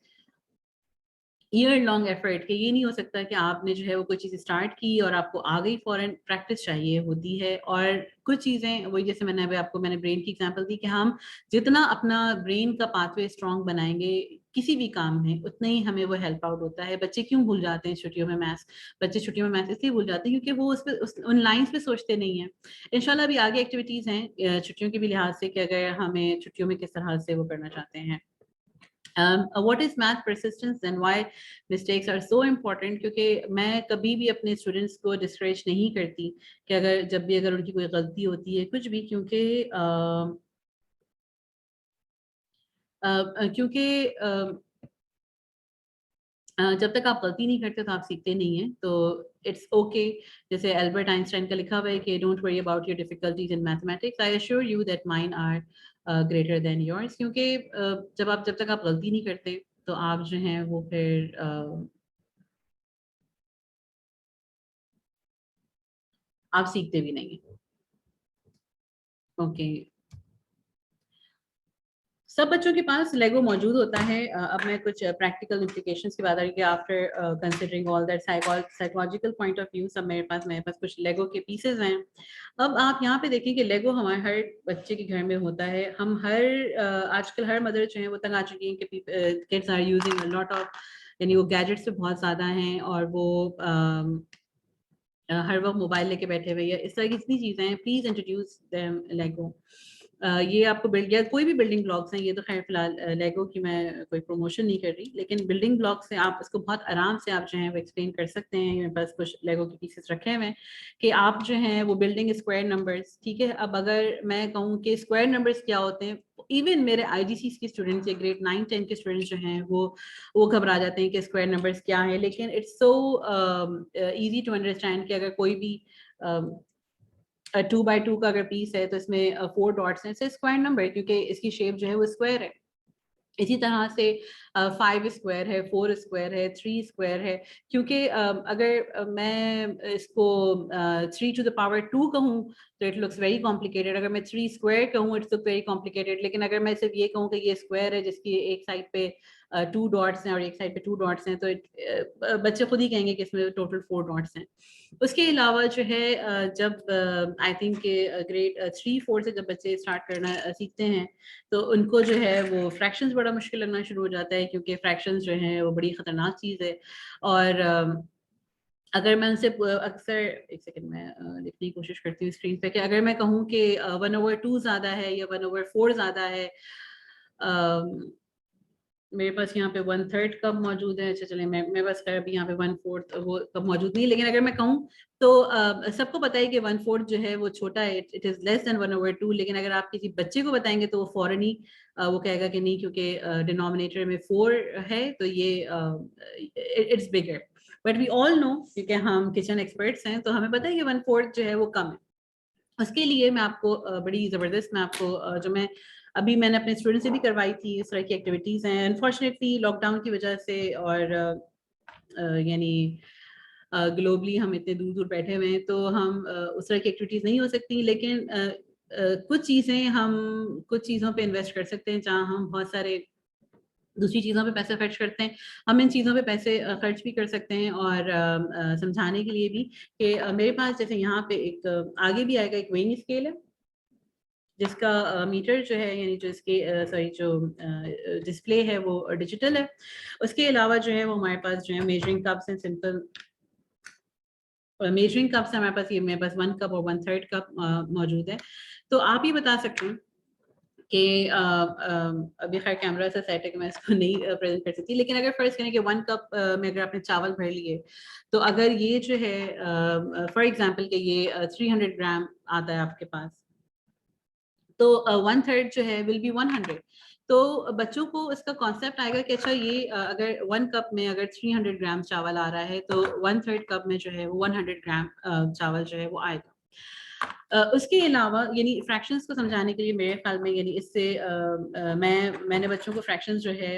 year long effort, کہ یہ نہیں ہو سکتا کہ آپ نے جو ہے وہ کوئی چیز اسٹارٹ کی اور آپ کو آ گئی فوراً. پریکٹس چاہیے ہوتی ہے. اور کچھ چیزیں وہی, جیسے میں نے ابھی آپ کو میں نے برین کی ایگزامپل دی, کہ ہم جتنا اپنا برین کا پاتھ وے اسٹرانگ بنائیں گے کسی بھی کام میں, اتنا ہی ہمیں وہ ہیلپ آؤٹ ہوتا ہے. بچے کیوں بھول جاتے ہیں چھٹیوں میں میتھس؟ بچے چھٹیوں میں میتھس اس لیے بھول جاتے ہیں کیونکہ وہ اس پہ ان لائنس پہ سوچتے نہیں ہیں. انشاءاللہ ابھی آگے ایکٹیویٹیز ہیں چھٹیوں کے بھی لحاظ سے, کہ اگر ہمیں چھٹیوں میں کس طرح سے وہ کرنا چاہتے ہیں. What is math persistence and why mistakes are so important? کیونکہ میں کبھی بھی اپنے اسٹوڈنٹس کو ڈسکریج نہیں کرتی کہ اگر جب بھی اگر ان کی کوئی غلطی ہوتی ہے کچھ بھی, کیونکہ جب تک آپ غلطی نہیں کرتے تو آپ سیکھتے نہیں ہیں. تو اٹس اوکے, جیسے البرٹ آئنسٹائن کا لکھا ہوا ہے کہ don't worry about your difficulties in mathematics, I assure you that mine are greater than yours. کیونکہ جب تک آپ غلطی نہیں کرتے تو آپ جو ہیں وہ پھر آپ سیکھتے بھی نہیں ہیں. اوکے, سب بچوں کے پاس لیگو موجود ہوتا ہے. اب میں کچھ پریکٹیکل امپلیکیشنس کی بات آ رہی کہ after considering all that psychological point of view, سب میرے پاس کچھ لیگو کے پیسز ہیں. اب آپ یہاں پہ دیکھیں کہ لیگو ہمارے ہر بچے کے گھر میں ہوتا ہے. ہم آج کل ہر مدر جو ہیں وہ تنگ آ چکی ہیں کہ kids are using a lot of, یعنی وہ گیجٹس پہ بہت زیادہ ہیں, اور وہ ہر وقت موبائل لے کے بیٹھے ہوئے, یا اس طرح کی اتنی چیزیں ہیں. Please introduce them Lego. یہ آپ کو یا کوئی بھی بلڈنگ بلاکس ہیں, یہ تو خیر فی الحال لیگو کی میں کوئی پروموشن نہیں کر رہی, لیکن بلڈنگ بلاکس سے آپ اس کو بہت آرام سے آپ جو ہیں وہ ایکسپلین کر سکتے ہیں. میرے پاس کچھ لیگو کے پیسز رکھے ہوئے ہیں کہ آپ جو ہیں وہ بلڈنگ اسکوائر نمبرس, ٹھیک ہے. اب اگر میں کہوں کہ اسکوائر نمبرس کیا ہوتے ہیں, ایون میرے آئی جی سیز کے اسٹوڈنٹس یا گریڈ 9-10 کے اسٹوڈنٹس جو ہیں وہ گھبرا جاتے ہیں کہ اسکوائر نمبرس کیا ہیں, لیکن it's so easy to understand کہ اگر کوئی بھی 2x2 کا اگر پیس ہے تو اس میں 4 ڈاٹس ہیں, اسکوائر نمبر, کیونکہ اس کی شیپ جو ہے وہ اسکوائر ہے. اسی طرح سے 5 اسکوائر ہے, 4 اسکوائر ہے, 3 اسکوائر ہے. کیونکہ اگر میں اس کو 3 to the power 2 کہوں تو اٹ لکس ویری کمپلیکیٹڈ. اگر میں 3 اسکوائر کہوں اٹس لک ویری کمپلیکیٹڈ. لیکن اگر میں صرف یہ کہوں کہ یہ اسکوائر ہے جس کی ایک سائڈ پہ 2 ڈاٹس ہیں اور ایک سائڈ پہ 2 ڈاٹس ہیں, تو بچے خود ہی کہیں گے کہ اس میں ٹوٹل 4 ڈاٹس ہیں. اس کے علاوہ جو ہے جب آئی تھنک کہ گریڈ 3-4 سے جب بچے اسٹارٹ کرنا سیکھتے ہیں تو ان کو جو ہے وہ فریکشنز بڑا مشکل لگنا شروع ہو جاتا ہے, کیونکہ فریکشنز جو ہیں وہ بڑی خطرناک چیز ہے. اور اگر میں ان سے اکثر, ایک سیکنڈ میں لکھنے کی کوشش کرتی ہوں اسکرین پہ, کہ اگر میں کہوں کہ 1/2 زیادہ ہے یا 1/4 زیادہ ہے, میرے پاس یہاں پہ 1/3 کب موجود ہے, اچھا چلیں میں بس ابھی یہاں پہ 1/4 وہ کب موجود نہیں, لیکن اگر میں کہوں تو سب کو پتہ ہے کہ 1/4 جو ہے وہ چھوٹا ہے, اٹ از لیس دین 1/2. لیکن اگر آپ کسی بچے کو بتائیں گے تو وہ فوراً ہی وہ کہے گا کہ نہیں, کیونکہ ڈینومینیٹر میں 4 ہے تو یہ اٹس بگر. بٹ وی آل نو, کیونکہ ہم کچن ایکسپرٹس ہیں, تو ہمیں پتہ ہے کہ 1/4 جو ہے وہ کم ہے. اس کے لیے میں آپ کو بڑی زبردست, میں آپ کو جو ابھی میں نے اپنے اسٹوڈنٹ سے بھی کروائی تھی, اس طرح کی ایکٹیویٹیز ہیں. انفارچونیٹلی لاک ڈاؤن کی وجہ سے اور یعنی گلوبلی ہم اتنے دور دور بیٹھے ہوئے ہیں تو ہم اس طرح کی ایکٹیویٹیز نہیں ہو سکتی, لیکن کچھ چیزیں ہم کچھ چیزوں پہ انویسٹ کر سکتے ہیں جہاں ہم بہت سارے دوسری چیزوں پہ پیسے خرچ کرتے ہیں. ہم ان چیزوں پہ پیسے خرچ بھی کر سکتے ہیں اور سمجھانے کے لیے بھی کہ میرے پاس جیسے یہاں پہ ایک آگے بھی آئے گا ایک ویئنگ اسکیل ہے جس کا میٹر جو ہے یعنی جو اس کے جو ڈسپلے ہے وہ ڈیجیٹل ہے. اس کے علاوہ جو ہے وہ ہمارے پاس جو ہے میجرنگ کپس ہیں, سمپل میجرنگ کپس ہمارے پاس, یہ میرے پاس 1 کپ اور 1/3 کپ موجود ہے. تو آپ ہی بتا سکتے ہیں کہ ابھی خیر کیمرہ سے سیٹ ہے کہ میں اس کو نہیں پریزنٹ کر سکتی, لیکن اگر فرض کریں کہ 1 کپ میں اگر آپ نے چاول بھر لیے تو اگر یہ جو ہے فار ایگزامپل کہ یہ 300 گرام آتا ہے آپ کے پاس, تو 1/3 جو ہے ول بی 100. تو بچوں کو اس کا کانسیپٹ آئے گا کہ اچھا یہ اگر 1 کپ میں اگر 300 گرام چاول آ رہا ہے تو 1/3 کپ میں جو ہے 100 گرام چاول جو ہے وہ آئے گا. اس کے علاوہ یعنی فریکشنز کو سمجھانے کے لیے میرے خیال میں یعنی اس سے میں نے بچوں کو فریکشنز جو ہے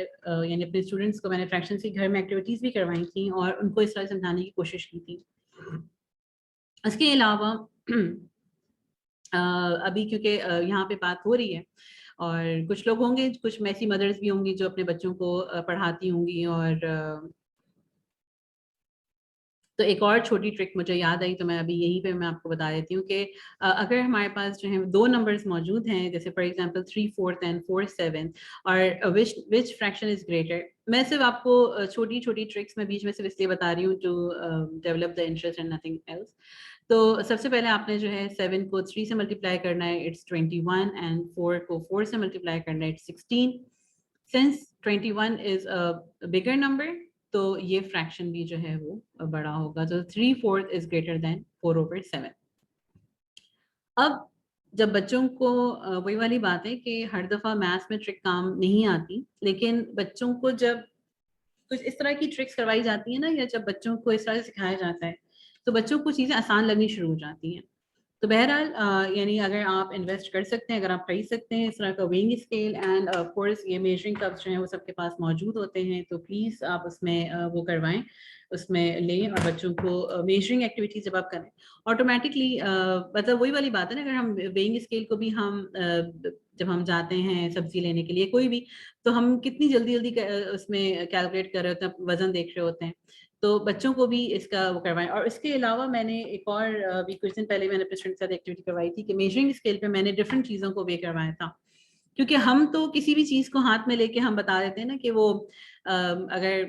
یعنی اپنے اسٹوڈنٹس کو میں نے فریکشنز کی گھر میں ایکٹیویٹیز بھی کروائی تھیں اور ان کو اس طرح سمجھانے کی کوشش کی تھی. اس کے علاوہ ابھی کیونکہ یہاں پہ بات ہو رہی ہے اور کچھ لوگ ہوں گے, کچھ ایسی مدرس بھی ہوں گی جو اپنے بچوں کو پڑھاتی ہوں گی, اور تو ایک اور چھوٹی ٹرک مجھے یاد آئی تو میں ابھی یہیں پہ میں آپ کو بتا دیتی ہوں کہ اگر ہمارے پاس جو ہے 2 نمبرز موجود ہیں جیسے فار ایگزامپل 3/4 اینڈ 4/7 اور وچ فریکشن از گریٹر, میں صرف آپ کو چھوٹی چھوٹی ٹرکس میں بیچ میں صرف اس لیے بتا رہی ہوں to develop the interest and nothing else. تو سب سے پہلے آپ نے جو ہے 7 کو 3 سے ملٹیپلائی کرنا ہے, اٹس 21, اینڈ 4 کو 4 سے ملٹیپلائی کرنا ہے, it's 16. Since 21 is a bigger number تو یہ فریکشن بھی جو ہے وہ بڑا ہوگا, تو 3/4 از گریٹر دین 4/7. اب جب بچوں کو وہی والی بات ہے کہ ہر دفعہ میتھس میں ٹرک کام نہیں آتی, لیکن بچوں کو جب کچھ اس طرح کی ٹرکس کروائی جاتی ہیں نا, یا جب بچوں کو اس طرح سے سکھایا جاتا ہے تو بچوں کو چیزیں آسان لگنی شروع ہو جاتی ہیں. تو بہرحال یعنی اگر آپ انویسٹ کر سکتے ہیں, اگر آپ خرید سکتے ہیں اس طرح کا weighing scale, and of course یہ میجرنگ کپس جو ہیں وہ سب کے پاس موجود ہوتے ہیں, تو پلیز آپ اس میں وہ کروائیں, اس میں لیں اور بچوں کو میجرنگ ایکٹیویٹیز جب آپ کریں آٹومیٹکلی مطلب وہی والی بات ہے نا, اگر ہم ویئنگ اسکیل کو بھی ہم جب ہم جاتے ہیں سبزی لینے کے لیے کوئی بھی, تو ہم کتنی جلدی اس میں کیلکولیٹ کر رہے ہوتے ہیں, وزن دیکھ رہے ہوتے ہیں, تو بچوں کو بھی اس کا وہ کروائیں. اور اس کے علاوہ میں نے ایک اور بھی کچھ دن پہلے میں نے اپنے اسٹوڈنٹ کے ساتھ ایکٹیویٹی کروائی تھی کہ میجرنگ اسکیل پہ میں نے ڈفرینٹ چیزوں کو وے کروایا تھا, کیونکہ ہم تو کسی بھی چیز کو ہاتھ میں لے کے ہم بتا دیتے ہیں نا کہ وہ اگر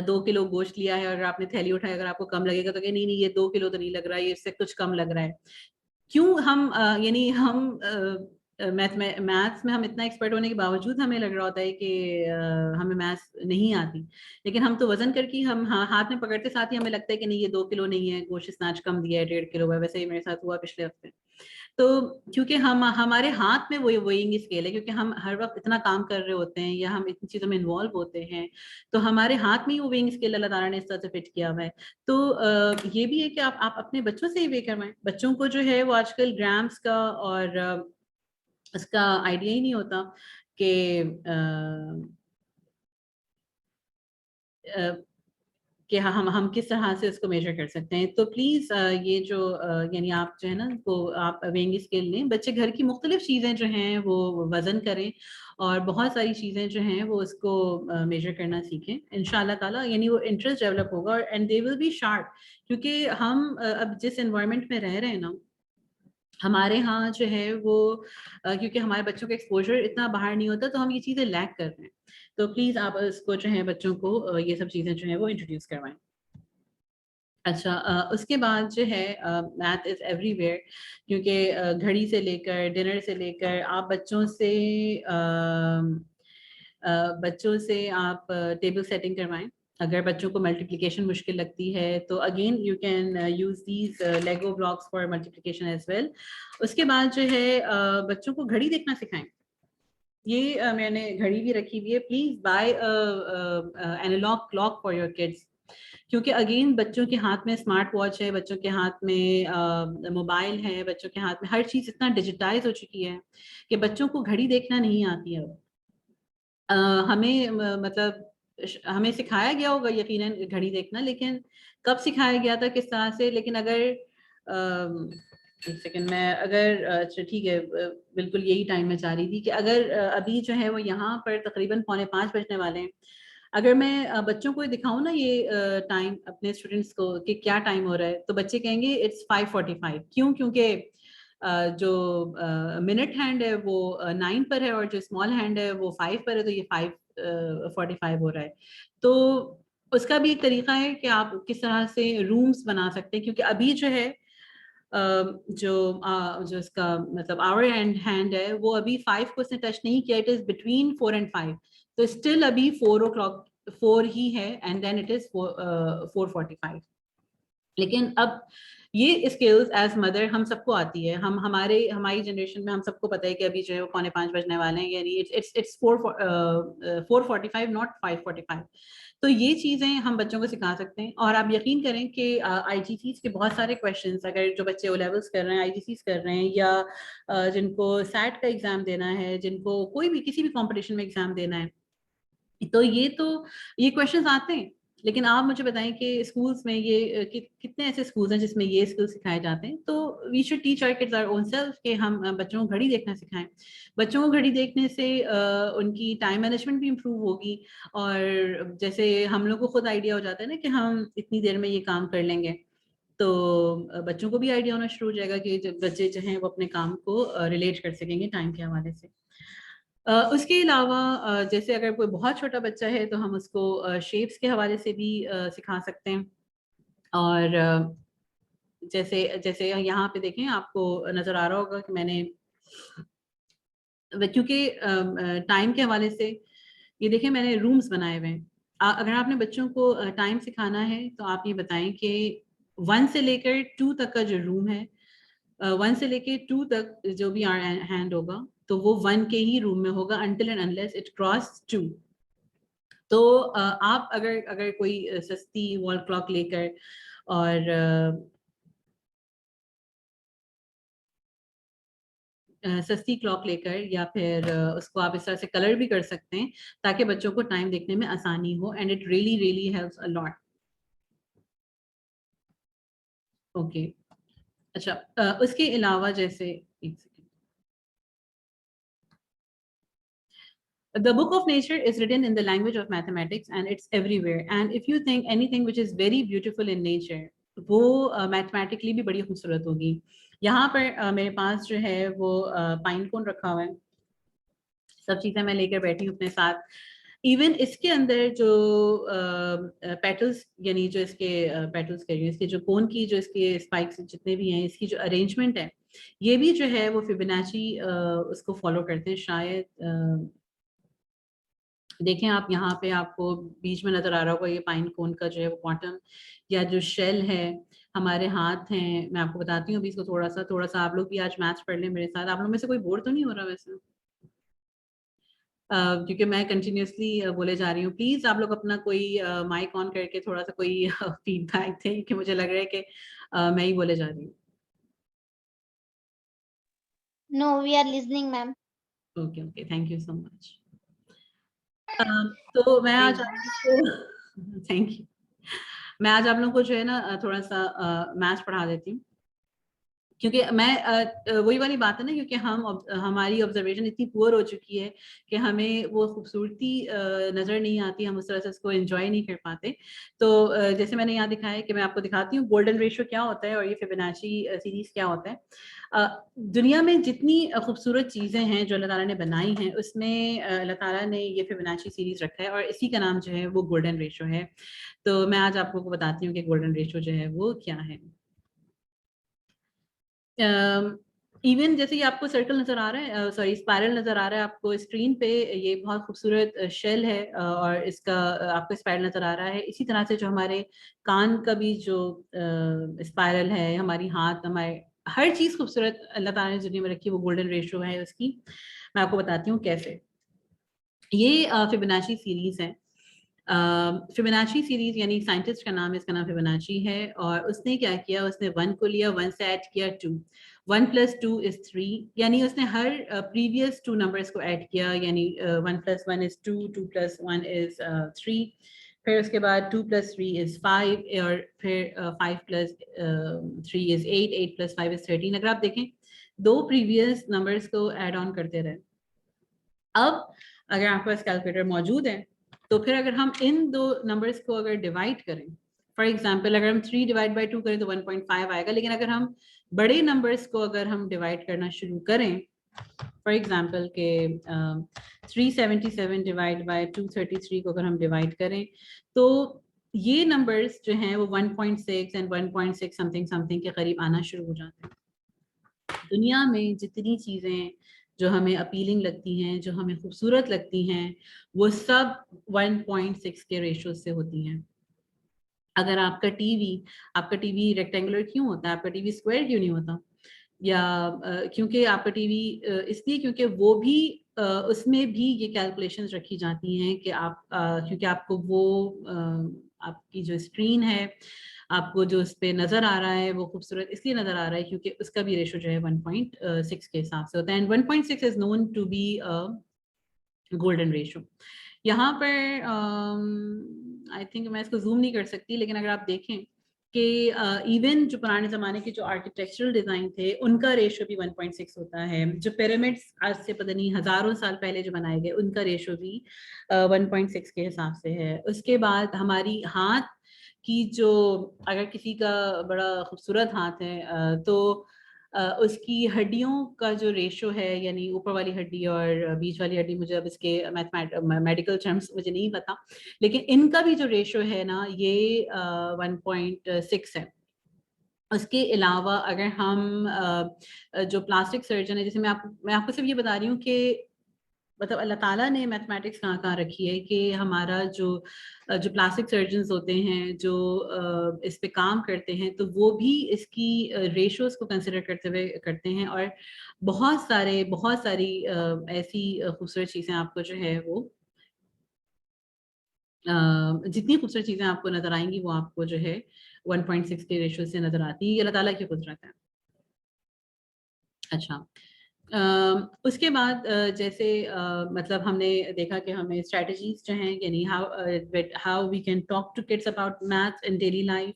2 کلو گوشت لیا ہے اور آپ نے تھیلی اٹھایا, اگر آپ کو کم لگے گا تو کہ نہیں یہ 2 کلو تو نہیں لگ رہا ہے, یہ اس سے کچھ کم لگ رہا ہے. کیوں ہم یعنی ہم میتھس میں ہم اتنا ایکسپرٹ ہونے کے باوجود ہمیں لگ رہا ہوتا ہے کہ ہمیں میتھس نہیں آتی, لیکن ہم تو وزن کر کے ہم ہاتھ میں پکڑتے ساتھ ہی ہمیں لگتا ہے کہ نہیں یہ 2 کلو نہیں ہے, گوشت اسنیچ کم دیا ہے 1.5 کلو ہے. ویسے ہی میرے ساتھ ہوا پچھلے ہفتے. تو کیونکہ ہمارے ہاتھ میں وہ ویئنگ اسکیل ہے, کیونکہ ہم ہر وقت اتنا کام کر رہے ہوتے ہیں یا ہم اتنی چیزوں میں انوالو ہوتے ہیں, تو ہمارے ہاتھ میں ہی وہ ویئنگ اسکیل اللہ تعالیٰ نے اس طرح سے فٹ کیا ہوا ہے. تو یہ بھی ہے کہ آپ اپنے بچوں سے ہی وے کروائیں. بچوں کو جو ہے وہ آج کل گرامس کا اور اس کا آئیڈیا ہی نہیں ہوتا کہ ہم کس طرح سے اس کو میجر کر سکتے ہیں. تو پلیز یہ جو یعنی آپ جو ہے نا کو آپ ویئنگ اسکیل لیں, بچے گھر کی مختلف چیزیں جو ہیں وہ وزن کریں اور بہت ساری چیزیں جو ہیں وہ اس کو میجر کرنا سیکھیں ان شاء اللہ تعالیٰ. یعنی وہ انٹرسٹ ڈیولپ ہوگا اور and they will be sharp, کیونکہ ہم اب جس انوائرمنٹ میں رہ رہے ہیں نا, ہمارے ہاں جو ہے وہ کیونکہ ہمارے بچوں کا ایکسپوجر اتنا باہر نہیں ہوتا, تو ہم یہ چیزیں لیک کر رہے ہیں. تو پلیز آپ اس کو جو ہے بچوں کو یہ سب چیزیں جو ہیں وہ انٹروڈیوس کروائیں. اچھا اس کے بعد جو ہے میتھ از ایوری ویئر, کیونکہ گھڑی سے لے کر ڈنر سے لے کر آپ بچوں سے آپ ٹیبل سیٹنگ کروائیں. اگر بچوں کو ملٹیپلیکیشن مشکل لگتی ہے تو again you can use these Lego blocks for multiplication as well. اس کے بعد جو ہے بچوں کو گھڑی دیکھنا سکھائیں. یہ میں نے گھڑی بھی رکھی ہوئی ہے, please buy analog clock for your kids, کیونکہ اگین بچوں کے ہاتھ میں اسمارٹ واچ ہے, بچوں کے ہاتھ میں موبائل ہے, بچوں کے ہاتھ میں ہر چیز اتنا ڈیجیٹائز ہو چکی ہے کہ بچوں کو گھڑی دیکھنا نہیں آتی ہے. ہمیں مطلب ہمیں سکھایا گیا ہوگا یقیناً گھڑی دیکھنا, لیکن کب سکھایا گیا تھا, کس طرح سے, لیکن اگر ایک سیکنڈ میں اگر اچھا ٹھیک ہے بالکل یہی ٹائم میں چاہ رہی تھی کہ اگر ابھی جو ہے وہ یہاں پر تقریباً 4:45 بجنے والے ہیں. اگر میں بچوں کو دکھاؤں نا یہ ٹائم اپنے اسٹوڈینٹس کو کہ کیا ٹائم ہو رہا ہے تو بچے کہیں گے اٹس 5:45. کیوں؟ کیونکہ جو منٹ ہینڈ ہے وہ 9 پر ہے اور جو اسمال ہینڈ ہے وہ 5 پر ہے تو یہ 5:45 ہو رہا ہے. تو اس کا بھی ایک طریقہ ہے کہ آپ کس طرح سے رومز بنا سکتے ہیں کیونکہ ابھی جو ہے جو اس کا مطلب آور ہینڈ ہے وہ ابھی 5 کو اس نے ٹچ نہیں کیا. اٹ از بٹوین 4 and 5 تو اسٹل ابھی 4 ہی ہے اینڈ دین اٹ از 4:45. لیکن اب یہ اسکلز ایز مدر ہم سب کو آتی ہے. ہماری جنریشن میں ہم سب کو پتہ ہے کہ ابھی جو ہے وہ 4:45 بجنے والے ہیں یعنی اٹس 4:45 not 5:45. تو یہ چیزیں ہم بچوں کو سکھا سکتے ہیں. اور آپ یقین کریں کہ آئی جی سیز کے بہت سارے کویشچنس اگر جو بچے او لیولس کر رہے ہیں آئی جی سیز کر رہے ہیں یا جن کو سیٹ کا ایگزام دینا ہے جن کو کوئی بھی کسی بھی کمپٹیشن میں ایگزام دینا ہے تو یہ کویشچنس آتے ہیں. لیکن آپ مجھے بتائیں کہ اسکولس میں یہ کتنے ایسے اسکولس ہیں جس میں یہ اسکل سکھائے جاتے ہیں. تو we should teach our kids our own self کہ ہم بچوں کو گھڑی دیکھنا سکھائیں. بچوں کو گھڑی دیکھنے سے ان کی ٹائم مینجمنٹ بھی امپروو ہوگی اور جیسے ہم لوگ کو خود آئیڈیا ہو جاتا ہے نا کہ ہم اتنی دیر میں یہ کام کر لیں گے تو بچوں کو بھی آئیڈیا ہونا شروع ہو جائے گا کہ بچے جو ہیں وہ اپنے کام کو ریلیٹ کر سکیں گے ٹائم کے حوالے سے. اس کے علاوہ جیسے اگر کوئی بہت چھوٹا بچہ ہے تو ہم اس کو شیپس کے حوالے سے بھی سکھا سکتے ہیں. اور جیسے یہاں پہ دیکھیں آپ کو نظر آ رہا ہوگا کہ میں نے کیونکہ ٹائم کے حوالے سے یہ دیکھیں میں نے رومز بنائے ہوئے ہیں. اگر آپ نے بچوں کو ٹائم سکھانا ہے تو آپ یہ بتائیں کہ 1 سے لے کر 2 تک کا جو روم ہے 1 سے لے کے 2 تک جو بھی ہینڈ ہوگا تو وہ 1 کے ہی روم میں ہوگا until and unless it cross 2. تو آپ اگر کوئی سستی وال کلاک لے کر اور سستی کلاک لے کر یا پھر اس کو آپ اس طرح سے کلر بھی کر سکتے ہیں تاکہ بچوں کو ٹائم دیکھنے میں آسانی ہو and it really helps a lot. Okay اچھا اس کے علاوہ جیسے The book of nature is written in the language of mathematics and it's everywhere. And if you think anything which is very beautiful in nature, وہ mathematically بھی بڑی خوبصورت ہوگی. یہاں پر میرے پاس جو ہے وہ پائن کون رکھا ہوا ہے. سب چیزیں میں لے کر بیٹھی ہوں اپنے ساتھ. ایون اس کے اندر جو پیٹلز یعنی جو اس کے پیٹلز کہہ رہی ہوں اس کے جو کون کی جو اس کے اسپائکس جتنے بھی ہیں اس کی جو ارینجمنٹ ہے یہ بھی جو ہے وہ فیبوناچی اس کو فالو کرتے ہیں. شاید دیکھیں آپ یہاں پہ آپ کو بیچ میں نظر آ رہا ہوگا یہ پائن کون کا جو ہے وہ باٹم یا جو شیل ہے ہمارے ہاتھ ہیں. میں آپ کو بتاتی ہوں ابھی اس کو تھوڑا سا آپ لوگ بھی آج میتھس پڑھ لیں میرے ساتھ. آپ لوگ میں سے کوئی بور تو نہیں ہو رہا ویسے کیونکہ میں کنٹینیوسلی بولے جا رہی ہوں. پلیز آپ لوگ اپنا کوئی مائک آن کر کے تھوڑا سا کوئی فیڈ بیک دیں کہ مجھے لگ رہا ہے کہ میں ہی بولے جا رہی ہوں. No, we are listening, ma'am. Okay thank you so much. تو میں آج تھینک یو میں آج آپ لوگوں کو جو ہے نا تھوڑا سا میتھس پڑھا دیتی ہوں کیونکہ میں وہی والی بات ہے نا کیونکہ ہماری آبزرویشن اتنی پور ہو چکی ہے کہ ہمیں وہ خوبصورتی نظر نہیں آتی, ہم اس طرح سے اس کو انجوائے نہیں کر پاتے. تو جیسے میں نے یہاں دکھایا ہے کہ میں آپ کو دکھاتی ہوں گولڈن ریشو کیا ہوتا ہے اور یہ فیبوناچی سیریز کیا ہوتا ہے. دنیا میں جتنی خوبصورت چیزیں ہیں جو اللہ تعالیٰ نے بنائی ہیں اس میں اللہ تعالیٰ نے یہ فیبوناچی سیریز رکھا ہے اور اسی کا نام جو ہے وہ گولڈن ریشو ہے. تو میں آج آپ کو بتاتی ہوں کہ گولڈن ریشو جو ہے وہ کیا ہے. ایون جیسے یہ آپ کو سرکل نظر آ رہا ہے سوری اسپائرل نظر آ رہا ہے آپ کو اسکرین پہ, یہ بہت خوبصورت شیل ہے اور اس کا آپ کو اسپائرل نظر آ رہا ہے. اسی طرح سے جو ہمارے کان کا بھی جو اسپائرل ہے, ہماری ہاتھ, ہمارے ہر چیز خوبصورت اللہ تعالیٰ نے دنیا میں رکھی وہ گولڈن ریشو ہے اس کی. میں آپ کو بتاتی ہوں کیسے. یہ فیبوناچی سیریز ہے. فیبوناچی سیریز یعنی سائنٹسٹ کا نام, اس کا نام فیبوناچی ہے اور اس نے کیا کیا, اس نے 1 کو لیا, 1 سے ایڈ کیا 2, 1 + 2 = 3, یعنی اس نے ہر پریویس 2 نمبرس کو ایڈ کیا, یعنی 1 + 1 = 2, 2 + 1 = 3, پھر اس کے بعد 2 + 3 is 5 اور پھر 5 + 3 is 8, 8 + 5 is 13. اگر آپ دیکھیں دو پریویس نمبرس کو ایڈ آن کرتے رہے. اب اگر آپ کے پاس کیلکولیٹر موجود ہے تو پھر اگر ہم ان دو نمبرس کو اگر ڈیوائڈ کریں, فار ایگزامپل اگر ہم 3 / 2 کریں تو 1.5 آئے گا, لیکن اگر ہم بڑے نمبرس کو اگر ہم ڈیوائڈ کرنا شروع کریں, فار ایگزامپل کہ 377 / 233 کو اگر ہم ڈیوائڈ کریں تو یہ نمبرس جو ہیں وہ 1.6 and 1.6 سمتھنگ کے قریب آنا شروع ہو جاتے ہیں. دنیا میں جتنی چیزیں جو ہمیں اپیلنگ لگتی ہیں, جو ہمیں خوبصورت لگتی ہیں, وہ سب 1.6 کے ریشو سے ہوتی ہیں. اگر آپ کا ٹی وی ریکٹینگولر کیوں ہوتا ہے, آپ کا ٹی وی اسکوائر کیوں نہیں ہوتا, یا کیونکہ آپ کا ٹی وی اس لیے کیونکہ وہ بھی اس میں بھی یہ کیلکولیشنز رکھی جاتی ہیں کہ آپ کیونکہ آپ کو وہ آپ کی جو اسکرین ہے, آپ کو جو اس پہ نظر آ رہا ہے وہ خوبصورت اس لیے نظر آ رہا ہے کیونکہ اس کا بھی ریشو جو ہے 1.6 کے حساب سے ہوتا ہے. And 1.6 is known to be golden ratio. یہاں پر آئی تھنک میں اس کو زوم نہیں کر سکتی, لیکن اگر آپ دیکھیں کہ ایون جو پرانے زمانے کے جو آرکیٹیکچرل ڈیزائن تھے ان کا ریشو بھی 1.6 ہوتا ہے. جو پیرامڈس آج سے پتہ نہیں ہزاروں سال پہلے جو بنائے گئے ان کا ریشو بھی 1.6 کے حساب سے ہے. اس کے بعد ہماری ہاتھ کی جو اگر کسی کا بڑا خوبصورت ہاتھ ہے تو اس کی ہڈیوں کا جو ریشو ہے, یعنی اوپر والی ہڈی اور بیچ والی ہڈی, مجھے اب اس کے میڈیکل ٹرمس مجھے نہیں پتا, لیکن ان کا بھی جو ریشو ہے نا یہ 1.6 ہے. اس کے علاوہ اگر ہم جو پلاسٹک سرجن ہے, جیسے میں آپ کو صرف یہ بتا رہی ہوں کہ مطلب اللہ تعالیٰ نے میتھمیٹکس کہاں رکھی ہے کہ ہمارا جو پلاسٹک سرجنز ہوتے ہیں جو اس پہ کام کرتے ہیں تو وہ بھی اس کی ریشوز کو کنسیڈر کرتے ہوئے کرتے ہیں, اور بہت ساری ایسی خوبصورت چیزیں آپ کو جو ہے وہ جتنی خوبصورت چیزیں آپ کو نظر آئیں گی وہ آپ کو جو ہے 1.6 کے ریشو سے نظر آتی ہے. یہ اللہ تعالیٰ کی قدرت ہے. اچھا, اس کے بعد جیسے مطلب ہم نے دیکھا کہ ہمیں اسٹریٹجیز جو ہیں, یعنی how we can talk to kids about maths in daily life.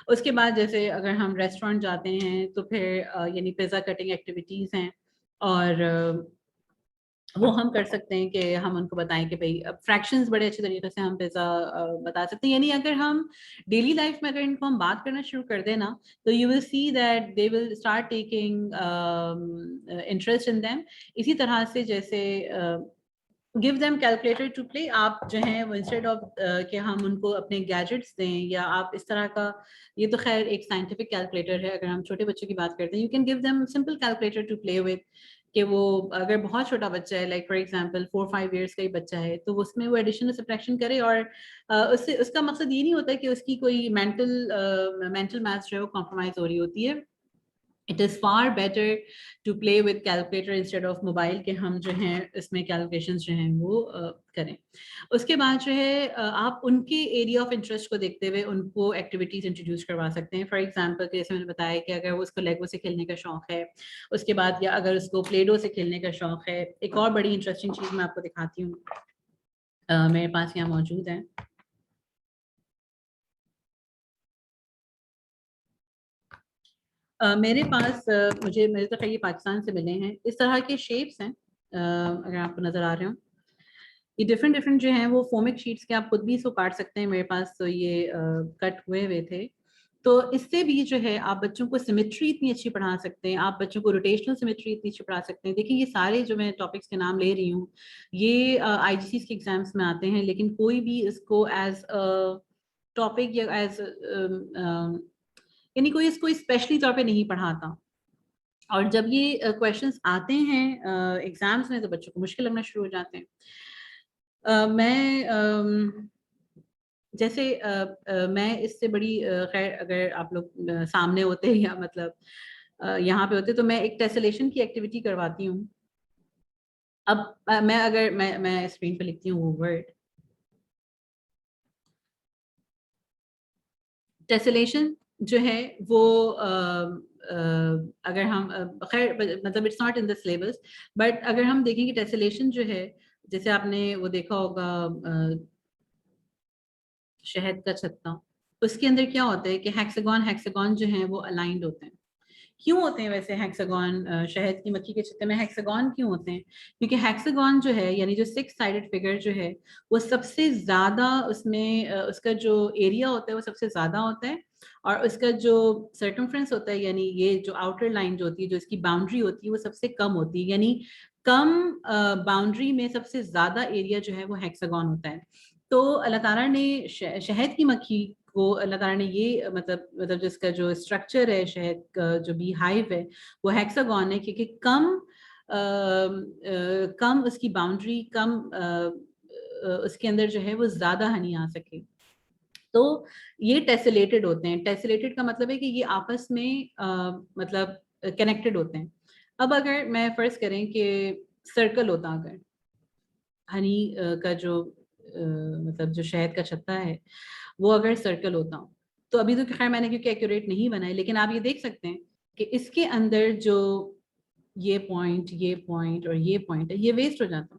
اس کے بعد جیسے اگر ہم ریسٹورینٹ جاتے ہیں تو پھر یعنی پیزا کٹنگ ایکٹیویٹیز ہیں, اور وہ ہم کر سکتے ہیں کہ ہم ان کو بتائیں کہ بھائی فریکشنز بڑے اچھے طریقے سے ہم پیزا بتا سکتے ہیں. یعنی اگر ہم ڈیلی لائف میں اگر ان کو ہم بات کرنا شروع کر دیں نا تو you will see that they will start taking interest in them. اسی طرح سے جیسے give them calculator to play, آپ جو ہیں وہ انسٹیڈ آف کہ ہم ان کو اپنے گیجٹس دیں یا آپ اس طرح کا, یہ تو خیر ایک سائنٹیفک کیلکولیٹر ہے, اگر ہم چھوٹے بچوں کی بات کرتے ہیں you can give them simple calculator to play with, کہ وہ اگر بہت چھوٹا بچہ ہے لائک فار ایگزامپل 4-5 ایئرس کا ہی بچہ ہے تو اس میں وہ ایڈیشن اور سبٹریکشن کرے, اور اس کا مقصد یہ نہیں ہوتا کہ اس کی کوئی مینٹل میتھس جو ہے وہ کمپرومائز ہو رہی ہوتی ہے. It is far better to play with calculator instead of mobile, کہ ہم جو ہیں اس میں کیلکولیشنز جو ہیں وہ کریں. اس کے بعد جو ہے آپ ان کے ایریا آف انٹرسٹ کو دیکھتے ہوئے ان کو ایکٹیویٹیز انٹروڈیوس کروا سکتے ہیں. فار ایگزامپل جیسے میں نے بتایا کہ اگر وہ اس کو لیگو سے کھیلنے کا شوق ہے, اس کے بعد یا اگر اس کو پلے ڈو سے کھیلنے کا شوق ہے. ایک اور بڑی انٹرسٹنگ چیز میں آپ کو دکھاتی ہوں, میرے پاس یہاں موجود ہے. میرے پاس میرے تو خیر یہ پاکستان سے ملے ہیں, اس طرح کے شیپس ہیں اگر آپ کو نظر آ رہے ہوں. یہ ڈفرینٹ جو ہیں وہ فومک شیٹس کے آپ خود بھی اس کو کاٹ سکتے ہیں. میرے پاس تو یہ کٹ ہوئے تھے, تو اس سے بھی جو ہے آپ بچوں کو سیمیٹری اتنی اچھی پڑھا سکتے ہیں, آپ بچوں کو روٹیشنل سیمیٹری اتنی اچھی پڑھا سکتے ہیں. دیکھیں یہ سارے جو میں ٹاپکس کے نام لے رہی ہوں یہ آئی جی سیز کے ایگزامس میں آتے ہیں, لیکن کوئی بھی اس کو ایز ٹاپک یا ایز یعنی کوئی اس کو اسپیشلی طور پہ نہیں پڑھاتا. اور جب یہ کویشچنس آتے ہیں ایگزامس میں تو بچوں کو مشکل لگنا شروع ہو جاتے ہیں. میں جیسے میں اس سے بڑی خیر اگر آپ لوگ سامنے ہوتے یا مطلب یہاں پہ ہوتے تو میں ایک ٹیسلیشن کی ایکٹیویٹی کرواتی ہوں. اب میں اگر میں اسکرین پہ لکھتی ہوں وہ ورڈ ٹیسلیشن جو ہے وہ اگر ہم خیر مطلب it's not in the syllabus, but اگر ہم دیکھیں کہ ٹیسلیشن جو ہے جیسے آپ نے وہ دیکھا ہوگا شہد کا چھتا, اس کے اندر کیا ہوتا ہے کہ ہیکساگون جو ہیں وہ الائنڈ ہوتے ہیں. کیوں ہوتے ہیں ویسے ہیکساگون شہد کی مکھی کے چھتے میں ہیکساگون کیوں ہوتے ہیں؟ کیونکہ ہیکساگون جو ہے یعنی جو 6 سائڈڈ فگر جو ہے وہ سب سے زیادہ اس میں اس کا جو ایریا ہوتا ہے وہ سب سے زیادہ ہوتا ہے, اور اس کا جو سرکمفرنس ہوتا ہے یعنی یہ جو آؤٹر لائن جو ہوتی ہے, جو اس کی باؤنڈری ہوتی ہے وہ سب سے کم ہوتی ہے, یعنی کم باؤنڈری میں سب سے زیادہ ایریا جو ہے وہ ہیکساگون ہوتا ہے. تو اللہ تعالیٰ نے شہد کی مکھی کو اللہ تعالیٰ نے یہ مطلب جس کا جو اسٹرکچر ہے شہد کا جو بی ہائیو ہے وہ ہیکساگون ہے, کیونکہ کم اس کی باؤنڈری, کم اس کے اندر جو ہے وہ زیادہ ہنی آ سکے. تو یہ ٹیسیلیٹڈ ہوتے ہیں. ٹیسیلیٹڈ کا مطلب ہے کہ یہ آپس میں مطلب کنیکٹڈ ہوتے ہیں. اب اگر میں فرض کریں کہ سرکل ہوتا, اگر ہنی کا جو مطلب جو شہد کا چھتا ہے وہ اگر سرکل ہوتا, تو ابھی تو خیر میں نے کیونکہ ایکوریٹ نہیں بنائی, لیکن آپ یہ دیکھ سکتے ہیں کہ اس کے اندر جو یہ پوائنٹ اور یہ پوائنٹ ہے یہ ویسٹ ہو جاتا,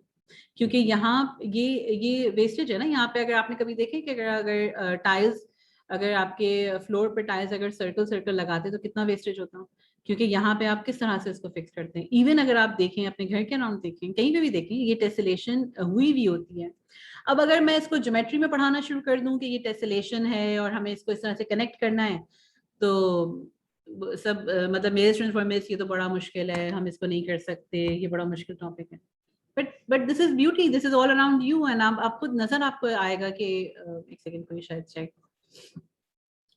کیونکہ یہاں یہ ویسٹیج ہے نا. یہاں پہ اگر آپ نے کبھی دیکھیں کہ اگر ٹائلز, اگر آپ کے فلور پہ ٹائلز اگر سرکل لگاتے تو کتنا ویسٹیج ہوتا, کیونکہ یہاں پہ آپ کس طرح سے اس کو فکس کرتے ہیں. ایون اگر آپ دیکھیں اپنے گھر کے اراؤنڈ دیکھیں, کہیں پہ بھی دیکھیں, یہ ٹیسیلیشن ہوئی ہوتی ہے. اب اگر میں اس کو جیومیٹری میں پڑھانا شروع کر دوں کہ یہ ٹیسیلیشن ہے اور ہمیں اس کو اس طرح سے کنیکٹ کرنا ہے, تو سب مطلب میرے اسٹوڈنٹ فارمیس یہ تو بڑا مشکل ہے, ہم اس کو نہیں کر سکتے, یہ بڑا مشکل ٹاپک ہے. But this is beauty, this is all around you, and آپ خود نظر آپ کو آئے گا کہ ایک سیکنڈ کوئی شاید چیک,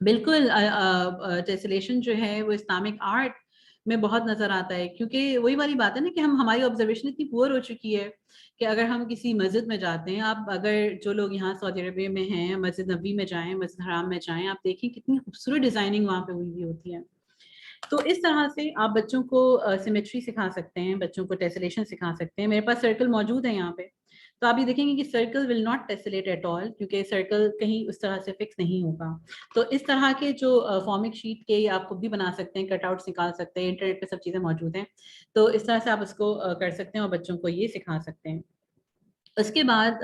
بالکل ٹیسیلیشن جو ہے وہ اسلامک آرٹ میں بہت نظر آتا ہے. کیونکہ وہی والی بات ہے نا کہ ہماری آبزرویشن اتنی پور ہو چکی ہے کہ اگر ہم کسی مسجد میں جاتے ہیں, آپ اگر جو لوگ یہاں سعودی عربیہ میں ہیں مسجد نبوی میں جائیں, مسجد حرام میں جائیں, آپ دیکھیں کتنی خوبصورت ڈیزائننگ وہاں پہ ہوئی ہوتی ہے. تو اس طرح سے آپ بچوں کو سیمیٹری سکھا سکتے ہیں, بچوں کو ٹیسیلیشن سکھا سکتے ہیں. میرے پاس سرکل موجود ہے یہاں پہ, تو آپ یہ دیکھیں گے کہ circle will not tessellate at all, کیونکہ سرکل کہیں اس طرح سے فکس نہیں ہوگا. تو اس طرح کے جو فارمک شیٹ کے آپ خود بھی بنا سکتے ہیں, کٹ آؤٹس نکال سکتے ہیں, انٹرنیٹ پہ سب چیزیں موجود ہیں. تو اس طرح سے آپ اس کو کر سکتے ہیں اور بچوں کو یہ سکھا سکتے ہیں. اس کے بعد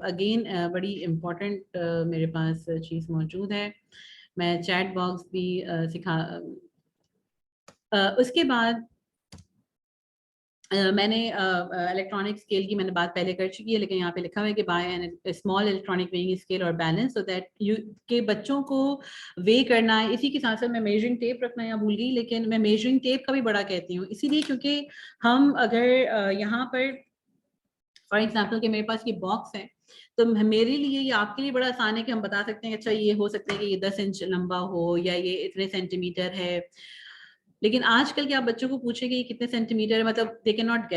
اگین بڑی امپورٹنٹ میرے پاس چیز موجود ہے, میں چیٹ باکس بھی سکھا. اس کے بعد میں نے الیکٹرانک اسکیل کی میں نے بات پہلے کر چکی ہے, لیکن یہاں پہ لکھا ہوا ہے کہ buy an small electronic weighing scale اور بیلنس, سو دیٹ کہ بچوں کو وے کرنا ہے. اسی کے ساتھ ساتھ میں میجرنگ ٹیپ رکھنا یا بھول گئی, لیکن میں میجرنگ ٹیپ کا بھی بڑا کہتی ہوں, اسی لیے کیونکہ ہم اگر یہاں پر فار ایگزامپل کہ میرے پاس یہ باکس ہے, تو میرے لیے یا آپ کے لیے بڑا آسان ہے کہ ہم بتا سکتے ہیں کہ اچھا یہ ہو سکتا ہے کہ یہ 10 انچ لمبا ہو یا یہ اتنے سینٹی میٹر ہے. لیکن آج کل کے آپ بچوں کو پوچھیں کہ یہ کتنے سینٹی میٹر ہے, مطلب دے کین ناٹ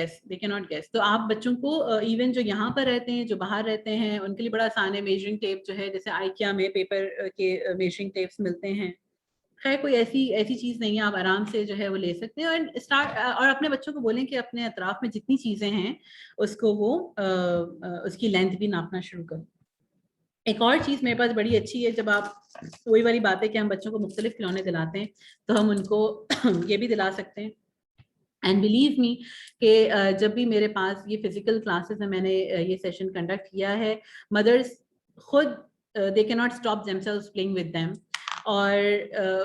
گیس. تو آپ بچوں کو ایون جو یہاں پر رہتے ہیں, جو باہر رہتے ہیں, ان کے لیے بڑا آسان ہے. میجرنگ ٹیپ جو ہے جیسے آئیکیا میں پیپر کے میجرنگ ٹیپس ملتے ہیں, خیر کوئی ایسی چیز نہیں ہے, آپ آرام سے جو ہے وہ لے سکتے ہیں. اور اپنے بچوں کو بولیں کہ اپنے اطراف میں جتنی چیزیں ہیں اس کو وہ اس کی لینتھ بھی ناپنا شروع کریں. ایک اور چیز میرے پاس بڑی اچھی ہے, جب آپ وہی والی بات ہے کہ ہم بچوں کو مختلف کھلونے دلاتے ہیں, تو ہم ان کو یہ بھی دلا سکتے ہیں. اینڈ بلیو می کہ جب بھی میرے پاس یہ فزیکل کلاسز میں نے یہ سیشن کنڈکٹ کیا ہے, مدرس خود دے کی not stop them selves playing with them. اور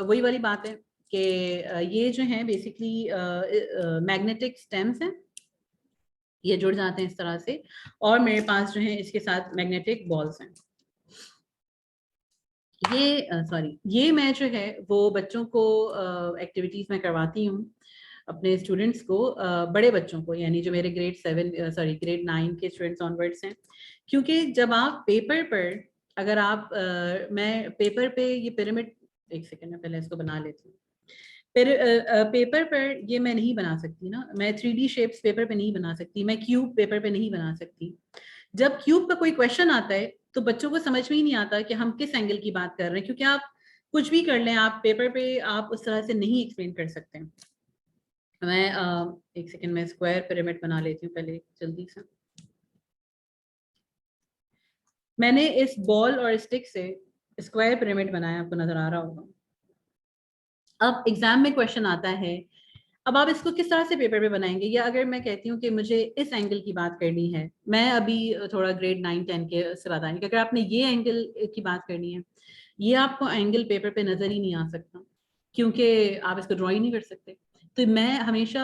وہی والی بات ہے کہ یہ جو ہیں بیسکلی میگنیٹک اسٹیمس ہیں, یہ جڑ جاتے ہیں اس طرح سے, اور میرے پاس جو ہیں اس کے ساتھ میگنیٹک بالز ہیں. یہ میں جو ہے وہ بچوں کو ایکٹیویٹیز میں کرواتی ہوں اپنے اسٹوڈنٹس کو, بڑے بچوں کو, یعنی جو میرے گریڈ 9 کے اسٹوڈنٹس آنورڈس ہیں. کیونکہ جب آپ پیپر پر اگر آپ میں پیپر پہ یہ پیرامڈ, ایک سیکنڈ میں پہلے اس کو بنا لیتی ہوں. پیپر پر یہ میں نہیں بنا سکتی نا, میں 3D شیپس پیپر پہ نہیں بنا سکتی, میں کیوب پیپر پہ نہیں بنا سکتی. جب کیوب کا کوئی کویشچن آتا ہے تو بچوں کو سمجھ میں ہی نہیں آتا کہ ہم کس اینگل کی بات کر رہے ہیں, کیونکہ آپ کچھ بھی کر لیں, آپ پیپر پہ آپ اس طرح سے نہیں ایکسپلین کر سکتے. میں ایک سیکنڈ میں اسکوائر پیرامڈ بنا لیتی ہوں پہلے جلدی سے. میں نے اس بال اور اسٹک سے اسکوائر پیرامڈ بنایا, آپ کو نظر آ رہا ہوگا. اب ایگزام میں کویشچن آتا ہے اب آپ اس کو کس طرح سے پیپر پہ بنائیں گے؟ یا اگر میں کہتی ہوں کہ مجھے اس اینگل کی بات کرنی ہے، میں ابھی تھوڑا گریڈ 9-10 کے سے بتائیں کہ اگر آپ نے یہ اینگل کی بات کرنی ہے، یہ آپ کو اینگل پیپر پہ نظر ہی نہیں آ سکتا کیونکہ آپ اس کو ڈرا ہی نہیں کر سکتے. تو میں ہمیشہ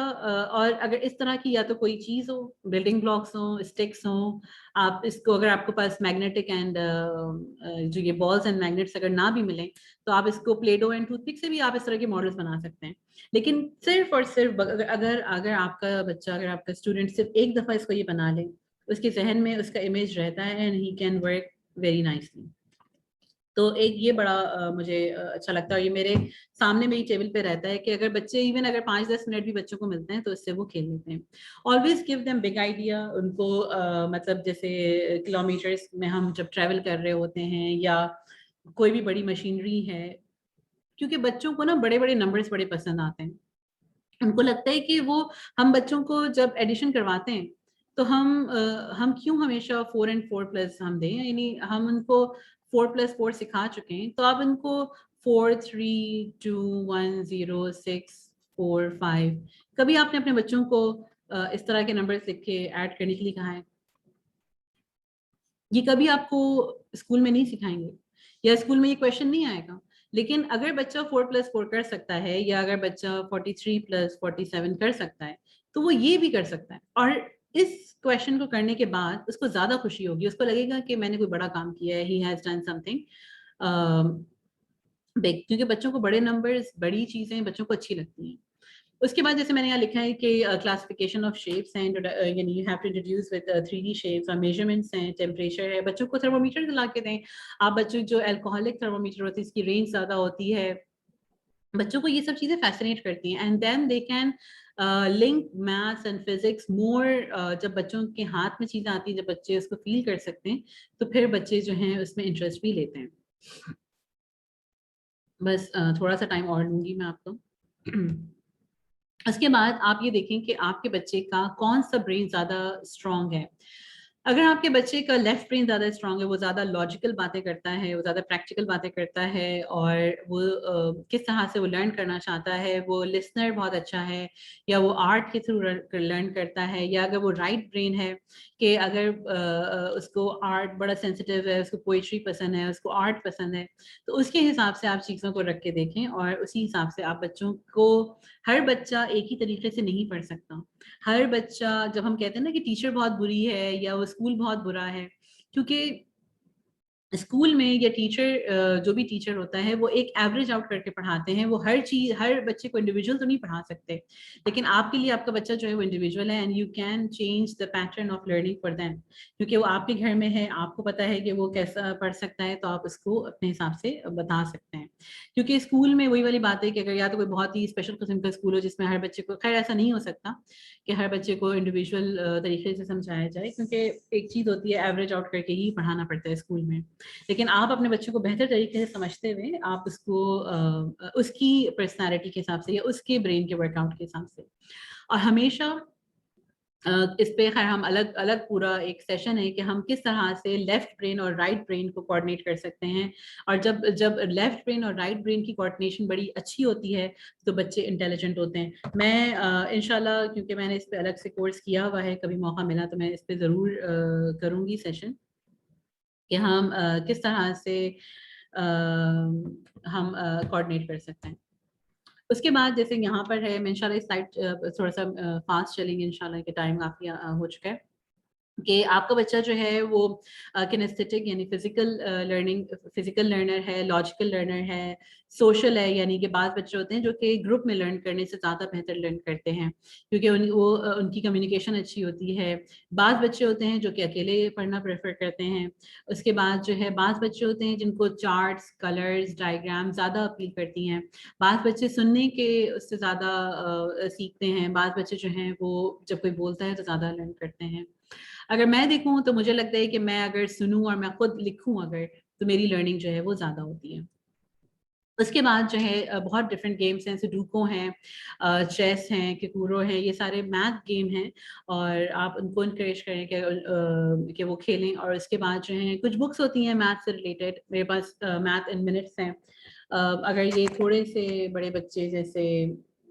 اور اگر اس طرح کی یا تو کوئی چیز ہو، بلڈنگ بلاکس ہوں، اسٹکس ہوں، آپ اس کو اگر آپ کے پاس میگنیٹک اینڈ جو یہ بالس اینڈ میگنیٹس اگر نہ بھی ملیں تو آپ اس کو پلے ڈو اینڈ ٹوتھ پک سے بھی آپ اس طرح کے ماڈلس بنا سکتے ہیں. لیکن صرف اور صرف اگر آپ کا بچہ، اگر آپ کا اسٹوڈنٹ صرف ایک دفعہ اس کو یہ بنا لے، اس کے ذہن میں اس کا امیج رہتا ہے and he can work very nicely. تو ایک یہ بڑا مجھے اچھا لگتا ہے. یہ میرے سامنے میری ٹیبل پہ رہتا ہے کہ اگر بچے ایون اگر 5-10 منٹ بھی بچوں کو ملتے ہیں تو اس سے وہ کھیل لیتے ہیں. Always give them big idea. ان کو مطلب جیسے کلو میٹرس میں ہم جب ٹریول کر رہے ہوتے ہیں یا کوئی بھی بڑی مشینری ہے، کیونکہ بچوں کو نا بڑے بڑے نمبرس بڑے پسند آتے ہیں. ان کو لگتا ہے کہ وہ ہم بچوں کو جب ایڈیشن کرواتے ہیں تو ہم کیوں ہمیشہ 4 and 4+ ہم دیں، یعنی ہم ان کو 4+4 سکھا چکے ہیں. تو آپ ان کو 4 3 2 1 0 6 4 5 کبھی آپ نے اپنے بچوں کو اس طرح کے نمبرز لکھ کے ایڈ کرنے کے لیے کہا ہے؟ یہ کبھی آپ کو اسکول میں نہیں سکھائیں گے یا اسکول میں یہ کویشچن نہیں آئے گا. لیکن اگر بچہ 4+4 کر سکتا ہے یا اگر بچہ 43+47 کر سکتا ہے تو وہ یہ بھی کر سکتا ہے. اور اس کویشچن کو کرنے کے بعد اس کو زیادہ خوشی ہوگی، اس کو لگے گا کہ میں نے کوئی بڑا کام کیا ہے، he has done some thing big. کیونکہ بچوں کو بڑے نمبرز، بڑی چیزیں بچوں کو اچھی لگتی ہیں. اس کے بعد جیسے میں نے یہاں لکھا ہے کہ کلاسیفیکیشن آف شیپس ہیں، یعنی you have to introduce with 3D shapes, اور میجرمنٹس ہیں، ٹیمپریچر ہے. بچوں کو تھرمومیٹر لا کے دیں. آپ بچوں جو الکوہولک تھرمومیٹر ہوتی ہے اس کی رینج زیادہ ہوتی ہے. بچوں کو یہ سب چیزیں فیسنیٹ کرتی ہیں. And then they can link maths and physics more. جب بچوں کے ہاتھ میں چیزیں آتی ہیں، جب بچے اس کو فیل کر سکتے ہیں تو پھر بچے جو ہیں اس میں انٹرسٹ بھی لیتے ہیں. بس تھوڑا سا ٹائم اور لوں گی میں آپ کو. اس کے بعد آپ یہ دیکھیں کہ آپ کے بچے کا کون سا برین زیادہ اسٹرانگ ہے. اگر آپ کے بچے کا لیفٹ برین زیادہ اسٹرانگ ہے، وہ زیادہ لاجیکل باتیں کرتا ہے، وہ زیادہ پریکٹیکل باتیں کرتا ہے، اور وہ کس طرح سے وہ لرن کرنا چاہتا ہے، وہ لسنر بہت اچھا ہے، یا وہ آرٹ کے تھرو لرن کرتا ہے، یا اگر وہ رائٹ برین ہے کہ اگر اس کو آرٹ بڑا سینسٹیو ہے، اس کو پوئٹری پسند ہے، اس کو آرٹ پسند ہے، تو اس کے حساب سے آپ چیزوں کو رکھ کے دیکھیں اور اسی حساب سے آپ بچوں کو. ہر بچہ ایک ہی طریقے سے نہیں پڑھ سکتا. ہر بچہ، جب ہم کہتے ہیں نا کہ ٹیچر بہت بری ہے یا وہ اسکول بہت برا ہے، کیونکہ اسکول میں یا ٹیچر جو بھی ٹیچر ہوتا ہے وہ ایک ایوریج آؤٹ کر کے پڑھاتے ہیں. وہ ہر چیز، ہر بچے کو انڈیویجول تو نہیں پڑھا سکتے، لیکن آپ کے لیے آپ کا بچہ جو ہے وہ انڈیویجول ہے and you can change the pattern of learning for them. کیونکہ وہ آپ کے گھر میں ہے، آپ کو پتا ہے کہ وہ کیسا پڑھ سکتا ہے، تو آپ اس کو اپنے حساب سے بتا سکتے ہیں. کیونکہ اسکول میں وہی والی بات ہے کہ اگر یا تو کوئی بہت ہی اسپیشل قسم کا اسکول ہو جس میں ہر بچے کو، خیر ایسا نہیں ہو سکتا کہ ہر بچے کو انڈیویجول طریقے سے سمجھایا جائے، کیونکہ ایک چیز ہوتی ہے ایوریج آؤٹ کر کے ہی پڑھانا پڑتا ہے اسکول میں. لیکن آپ اپنے بچوں کو بہتر طریقے سے سمجھتے ہوئے آپ اس کو اس کی پرسنالٹی کے حساب سے یا اس کے برین کے ورک آؤٹ کے حساب سے. اور ہمیشہ اس پہ خیر ہم الگ الگ پورا ایک سیشن ہے کہ ہم کس طرح سے لیفٹ برین اور رائٹ برین کو کوآرڈینیٹ کر سکتے ہیں. اور جب لیفٹ برین اور رائٹ برین کی کوآرڈینیشن بڑی اچھی ہوتی ہے تو بچے انٹیلیجنٹ ہوتے ہیں. میں انشاءاللہ، کیونکہ میں نے اس پہ الگ سے کورس کیا ہوا ہے، کبھی موقع ملا تو میں اس پہ ضرور کروں گی سیشن کہ ہم کس طرح سے ہم کوآرڈینیٹ کر سکتے ہیں. اس کے بعد جیسے یہاں پر ہے، میں انشاءاللہ اس سلائڈ تھوڑا سا فاسٹ چلیں گے انشاءاللہ کہ ٹائم کافی ہو چکا ہے، کہ آپ کا بچہ جو ہے وہ کینیستھیٹک یعنی فزیکل لرنر ہے، لاجیکل لرنر ہے، سوشل ہے، یعنی کہ بعض بچے ہوتے ہیں جو کہ گروپ میں لرن کرنے سے زیادہ بہتر لرن کرتے ہیں کیونکہ ان کی کمیونیکیشن اچھی ہوتی ہے. بعض بچے ہوتے ہیں جو کہ اکیلے پڑھنا پریفر کرتے ہیں. اس کے بعد جو ہے بعض بچے ہوتے ہیں جن کو چارٹس، کلرز، ڈائیگرام زیادہ اپیل کرتی ہیں. بعض بچے سننے کے اس سے زیادہ سیکھتے ہیں. بعض بچے جو ہیں وہ جب کوئی بولتا ہے تو زیادہ لرن کرتے ہیں. اگر میں دیکھوں تو مجھے لگتا ہے کہ میں اگر سنوں اور میں خود لکھوں اگر، تو میری لرننگ جو ہے وہ زیادہ ہوتی ہے. اس کے بعد جو ہے بہت ڈفرینٹ گیمس ہیں، سڈوکو ہیں، چیس ہیں، ککورو ہیں، یہ سارے میتھ گیم ہیں اور آپ ان کو انکریج کریں کہ وہ کھیلیں. اور اس کے بعد جو ہیں کچھ بکس ہوتی ہیں میتھ سے ریلیٹڈ، میرے پاس میتھ ان منٹس ہیں. اگر یہ تھوڑے سے بڑے بچے جیسے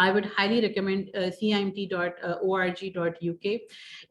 I would highly recommend cimt.org.uk.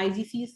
IGC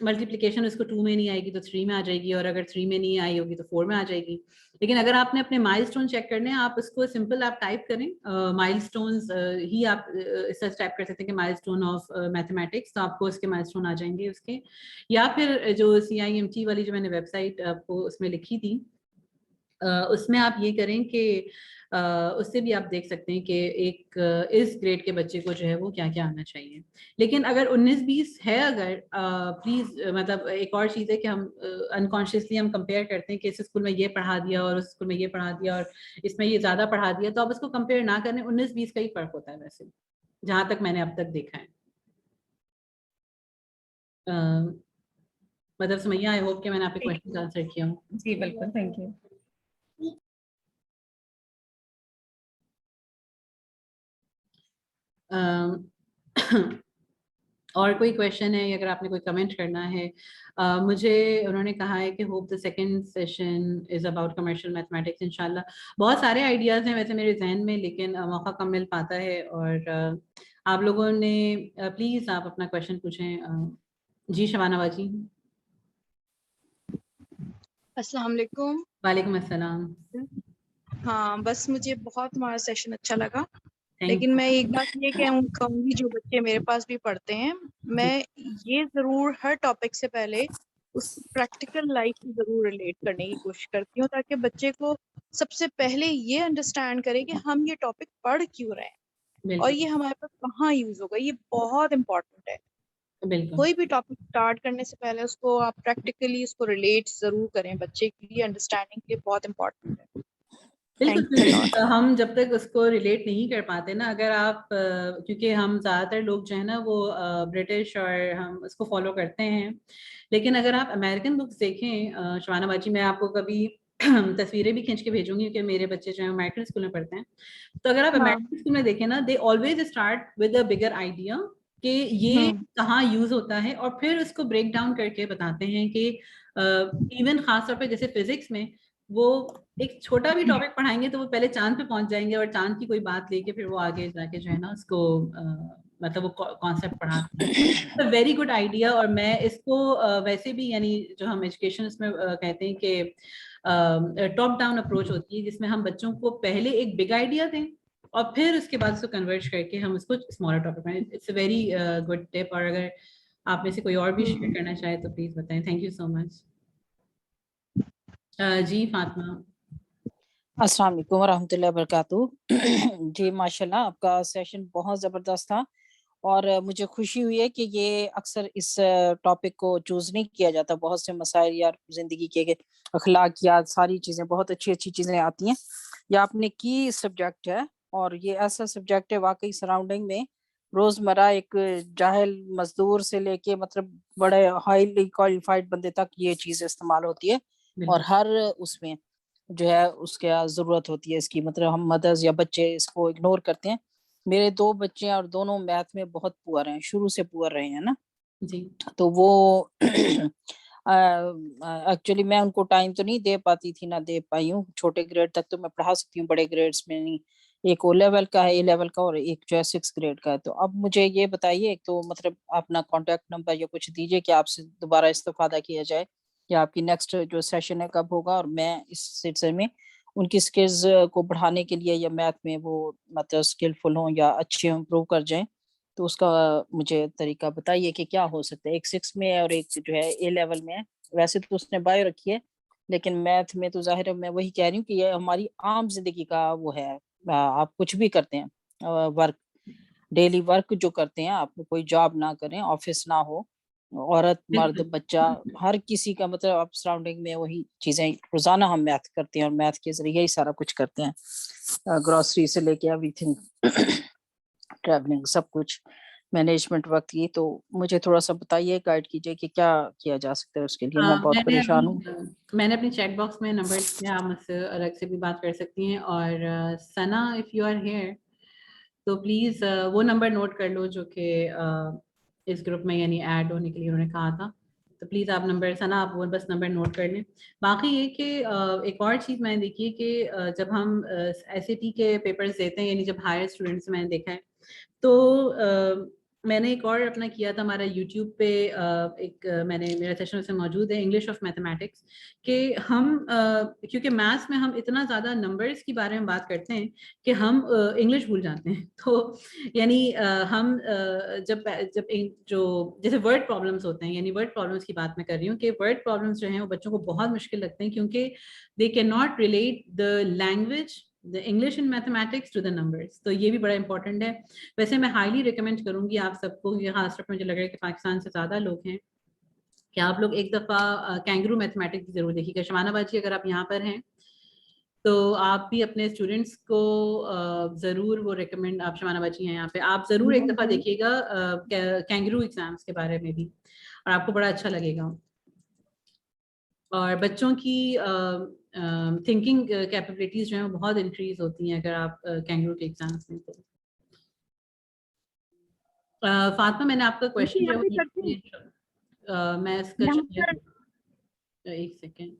multiplication اس کو 2 میں نہیں آئے گی تو 3 میں آ جائے گی, اور اگر 3 میں نہیں آئی ہوگی تو 4 میں آ جائے گی. لیکن اگر آپ نے اپنے مائل اسٹون چیک کرنے ہیں, آپ اس کو سمپل آپ ٹائپ کریں مائل اسٹونز ہی, آپ اس طرح ٹائپ کر سکتے ہیں کہ مائل اسٹون آف میتھمیٹکس, تو آپ کو اس کے مائل اسٹون آ جائیں گے اس کے. یا پھر جو CIMT والی جو میں نے ویب سائٹ آپ کو اس میں لکھی تھی, اس میں آپ یہ کریں کہ اس سے بھی آپ دیکھ سکتے ہیں کہ ایک اس گریڈ کے بچے کو جو ہے وہ کیا کیا آنا چاہیے. لیکن اگر 19-20 ہے, اگر پلیز مطلب ایک اور چیز ہے کہ ہم انکانشیسلی ہم کمپیئر کرتے ہیں کہ اس اسکول میں یہ پڑھا دیا اور اس اسکول میں یہ پڑھا دیا اور اس میں یہ زیادہ پڑھا دیا, تو آپ اس کو کمپیئر نہ کریں. 19-20 کا ہی فرق ہوتا ہے ویسے, جہاں تک میں نے اب تک دیکھا ہے. مطلب سمیہ, آئی ہوپ کہ میں نے آپ کے کوشچن کا آنسر کیا ہوں. جی بالکل, تھینک یو. اور کوئی کویشچن ہے, اگر آپ نے کوئی کمنٹ کرنا ہے. مجھے انہوں نے کہا ہے کہ hope the second session is about commercial mathematics. انشاءاللہ بہت سارے آئیڈیاز ہیں ویسے میرے ذہن میں, لیکن موقع کم مل پاتا ہے. اور آپ لوگوں نے پلیز آپ اپنا کویشچن پوچھیں. جی شبانہ باجی. السلام علیکم. وعلیکم السلام. ہاں بس مجھے بہت تمہارا سیشن اچھا لگا, Thank لیکن میں ایک بات یہ کہوں گی, جو بچے میرے پاس بھی پڑھتے ہیں, میں یہ ضرور ہر ٹاپک سے پہلے اس پریکٹیکل لائف سے ضرور ریلیٹ کرنے کی کوشش کرتی ہوں, تاکہ بچے کو سب سے پہلے یہ انڈرسٹینڈ کرے کہ ہم یہ ٹاپک پڑھ کیوں رہے ہیں بالکل اور یہ ہمارے پاس کہاں یوز ہوگا. یہ بہت امپورٹنٹ ہے. بالکل کوئی بھی ٹاپک اسٹارٹ کرنے سے پہلے اس کو آپ پریکٹیکلی اس کو ریلیٹ ضرور کریں. بچے کے لیے انڈرسٹینڈنگ کے لیے بہت امپورٹنٹ ہے. بالکل. ہم جب تک اس کو ریلیٹ نہیں کر پاتے نا, اگر آپ کیونکہ ہم زیادہ تر لوگ جو ہے نا وہ برٹش اور ہم اس کو فالو کرتے ہیں, لیکن اگر آپ امیرکن بکس دیکھیں شبانہ باجی, میں آپ کو کبھی تصویریں بھی کھینچ کے بھیجوں گی کیونکہ میرے بچے جو ہیں امیرکن اسکول میں پڑھتے ہیں, تو اگر آپ امیرکن اسکول میں دیکھیں نا, they always start with a bigger idea کہ یہ کہاں یوز ہوتا ہے, اور پھر اس کو بریک ڈاؤن کر کے بتاتے ہیں کہ ایون خاص طور پہ جیسے فزکس میں وہ ایک چھوٹا بھی ٹاپک پڑھائیں گے تو وہ پہلے چاند پہ پہنچ جائیں گے, اور چاند کی کوئی بات لے کے پھر وہ آگے جا کے جو ہے نا اس کو مطلب وہ کانسیپٹ پڑھاتے ہیں. Very good idea. اور میں اس کو ویسے بھی یعنی جو ہم ایجوکیشن اس میں کہتے ہیں کہ ٹاپ ڈاؤن اپروچ ہوتی ہے, جس میں ہم بچوں کو پہلے ایک بگ آئیڈیا دیں اور پھر اس کے بعد اس کو کنورٹ کر کے ہم اس کو اسمالر ٹاپک میں. اٹس اے ویری گڈ ٹپ. اور اگر آپ میں سے کوئی اور بھی شیئر کرنا چاہے تو پلیز بتائیں. تھینک یو سو مچ. جی فاطمہ. السلام علیکم ورحمۃ اللہ وبرکاتہ. جی ماشاء اللہ, آپ کا سیشن بہت زبردست تھا, اور مجھے خوشی ہوئی ہے کہ یہ اکثر اس ٹاپک کو چوز نہیں کیا جاتا. بہت سے مسائل یا زندگی کے اخلاقیات, ساری چیزیں, بہت اچھی اچھی چیزیں آتی ہیں. یہ آپ نے کی سبجیکٹ ہے, اور یہ ایسا سبجیکٹ ہے واقعی سراؤنڈنگ میں روزمرہ ایک جاہل مزدور سے لے کے مطلب بڑے ہائیلی کوالیفائڈ بندے تک یہ چیز استعمال ہوتی ہے, اور ہر اس میں جو ہے اس کی ضرورت ہوتی ہے اس کی. مطلب ہم مدرس یا بچے اس کو اگنور کرتے ہیں. میرے 2 بچے ہیں اور دونوں میتھ میں بہت پور ہیں, شروع سے پور رہے ہیں نا. جی. تو وہ ایکچولی میں ان کو ٹائم تو نہیں دے پاتی تھی, نہ دے پائی ہوں. چھوٹے گریڈ تک تو میں پڑھا سکتی ہوں, بڑے گریڈس میں نہیں. ایک او لیول کا ہے, اے لیول کا, اور ایک جو ہے 6 گریڈ کا ہے. تو اب مجھے یہ بتائیے, ایک تو مطلب اپنا کانٹیکٹ نمبر یا کچھ دیجیے کہ آپ سے دوبارہ استفادہ کیا جائے, یا آپ کی نیکسٹ جو سیشن ہے کب ہوگا, اور میں اس سلسلے میں ان کی سکلز کو بڑھانے کے لیے یا میتھ میں وہ مطلب اسکلفل ہوں یا اچھے امپروو کر جائیں, تو اس کا مجھے طریقہ بتائیے کہ کیا ہو سکتا ہے. ایک 6 میں ہے اور ایک جو ہے اے لیول میں ہے. ویسے تو اس نے بایو رکھی ہے, لیکن میتھ میں تو ظاہر ہے, میں وہی کہہ رہی ہوں کہ یہ ہماری عام زندگی کا وہ ہے. آپ کچھ بھی کرتے ہیں, ورک, ڈیلی ورک جو کرتے ہیں, آپ کوئی جاب نہ کریں, آفس نہ ہو, عورت مرد بچہ ہر کسی کا مطلب آپ سراؤنڈنگ میں وہی چیزیں روزانہ ہم میتھ کرتے ہیں, اور میتھ کے ذریعے ہی سارا کچھ کرتے ہیں, گروسری سے لے کے ایوری تھنگ, ٹریولنگ, سب کچھ, مینجمنٹ وقت کی. تو مجھے تھوڑا سا بتائیے, گائیڈ کیجیے کہ کیا کیا جا سکتا ہے اس کے لیے. میں بہت پریشان ہوں. میں نے اپنی چیٹ باکس میں نمبر دیا, آپ مجھ سے الگ سے بھی بات کر سکتی ہیں. اور ثنا, اف یو آر ہیئر تو پلیز وہ نمبر نوٹ کر لو جو کہ اس گروپ میں یعنی ایڈ ہونے کے لیے انہوں نے کہا تھا. تو پلیز آپ نمبر ثنا, آپ وہ بس نمبر نوٹ کر لیں. باقی یہ کہ ایک اور چیز میں نے دیکھی ہے کہ جب ہم SAT کے پیپرز دیتے ہیں, یعنی جب ہائر اسٹوڈنٹس میں نے دیکھا ہے, تو میں نے ایک اور اپنا کیا تھا ہمارا یوٹیوب پہ ایک میں نے میرا سیشن سے موجود ہے انگلش آف میتھمیٹکس کہ ہم کیونکہ میتھس میں ہم اتنا زیادہ نمبرس کے بارے میں بات کرتے ہیں کہ ہم انگلش بھول جاتے ہیں. تو یعنی ہم جب جو جیسے ورڈ پرابلمس ہوتے ہیں یعنی ورڈ پرابلمس کی بات میں کر رہی ہوں کہ ورڈ پرابلمس جو ہیں وہ بچوں کو بہت مشکل لگتے ہیں کیونکہ they can not relate the language the English and mathematics to the numbers. تو یہ بھی بڑا امپورٹنٹ ہے. ویسے میں ہائیلی ریکمینڈ کروں گی آپ سب کو, یہ خاص طور پہ مجھے لگ رہا ہے کہ پاکستان سے زیادہ لوگ ہیں, کہ آپ لوگ ایک دفعہ کینگرو میتھمیٹکس ضرور دیکھیے گا. شمانہ باجی اگر آپ یہاں پر ہیں تو آپ بھی اپنے اسٹوڈینٹس کو ضرور وہ ریکمینڈ, آپ شمانہ باجی ہیں یہاں پہ, آپ ضرور ایک دفعہ دیکھیے گا کینگرو ایگزامس کے بارے میں بھی, اور آپ کو بڑا اچھا لگے گا. اور بچوں کی تھنکنگ کیپیبلٹیز جو ہیں وہ بہت انکریز ہوتی ہیں اگر آپ کینگرو کے ایگزامس میں. تو فاطمہ میں نے آپ کا کوشچن جو ہے میں اس کا ایک سیکنڈ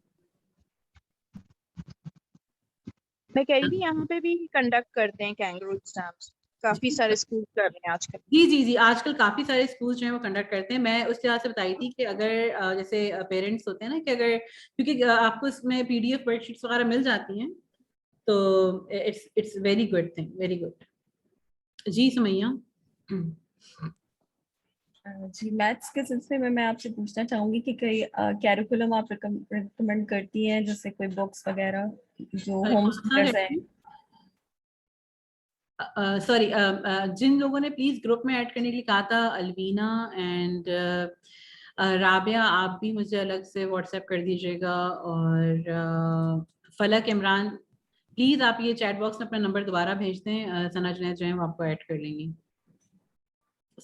میں کہہ رہی تھی یہاں پہ بھی کنڈکٹ کرتے ہیں کینگرو ایگزامس, کافی سارے اسکول کر رہے ہیں آج کل. جی آج کل کافی سارے اسکول جو ہیں وہ کنڈکٹ کرتے ہیں. میں اس طرح سے بتائی تھی کہ اگر جیسے پیرنٹس ہوتے ہیں نا کہ اگر کیونکہ آپ کو اس میں PDF ورک شیٹس وغیرہ مل جاتی ہیں تو it's very good thing, very good. جی سمیہ. جی میتھس کے سلسلے میں آپ سے پوچھنا چاہوں گی کہ کوئی کیریکولم آپ ریکمینڈ کرتی ہیں, جیسے کوئی بکس وغیرہ جو ہوم اسکولرز ہیں. سوری جن لوگوں نے پلیز گروپ میں ایڈ کرنے کے لیے کہا تھا, الوینا اینڈ رابعہ, آپ بھی مجھے الگ سے واٹس ایپ کر دیجیے گا, اور فلک عمران پلیز آپ یہ چیٹ باکس میں اپنا نمبر دوبارہ بھیج دیں, ثنا جنید جو ہیں وہ آپ کو ایڈ کر لیں گی.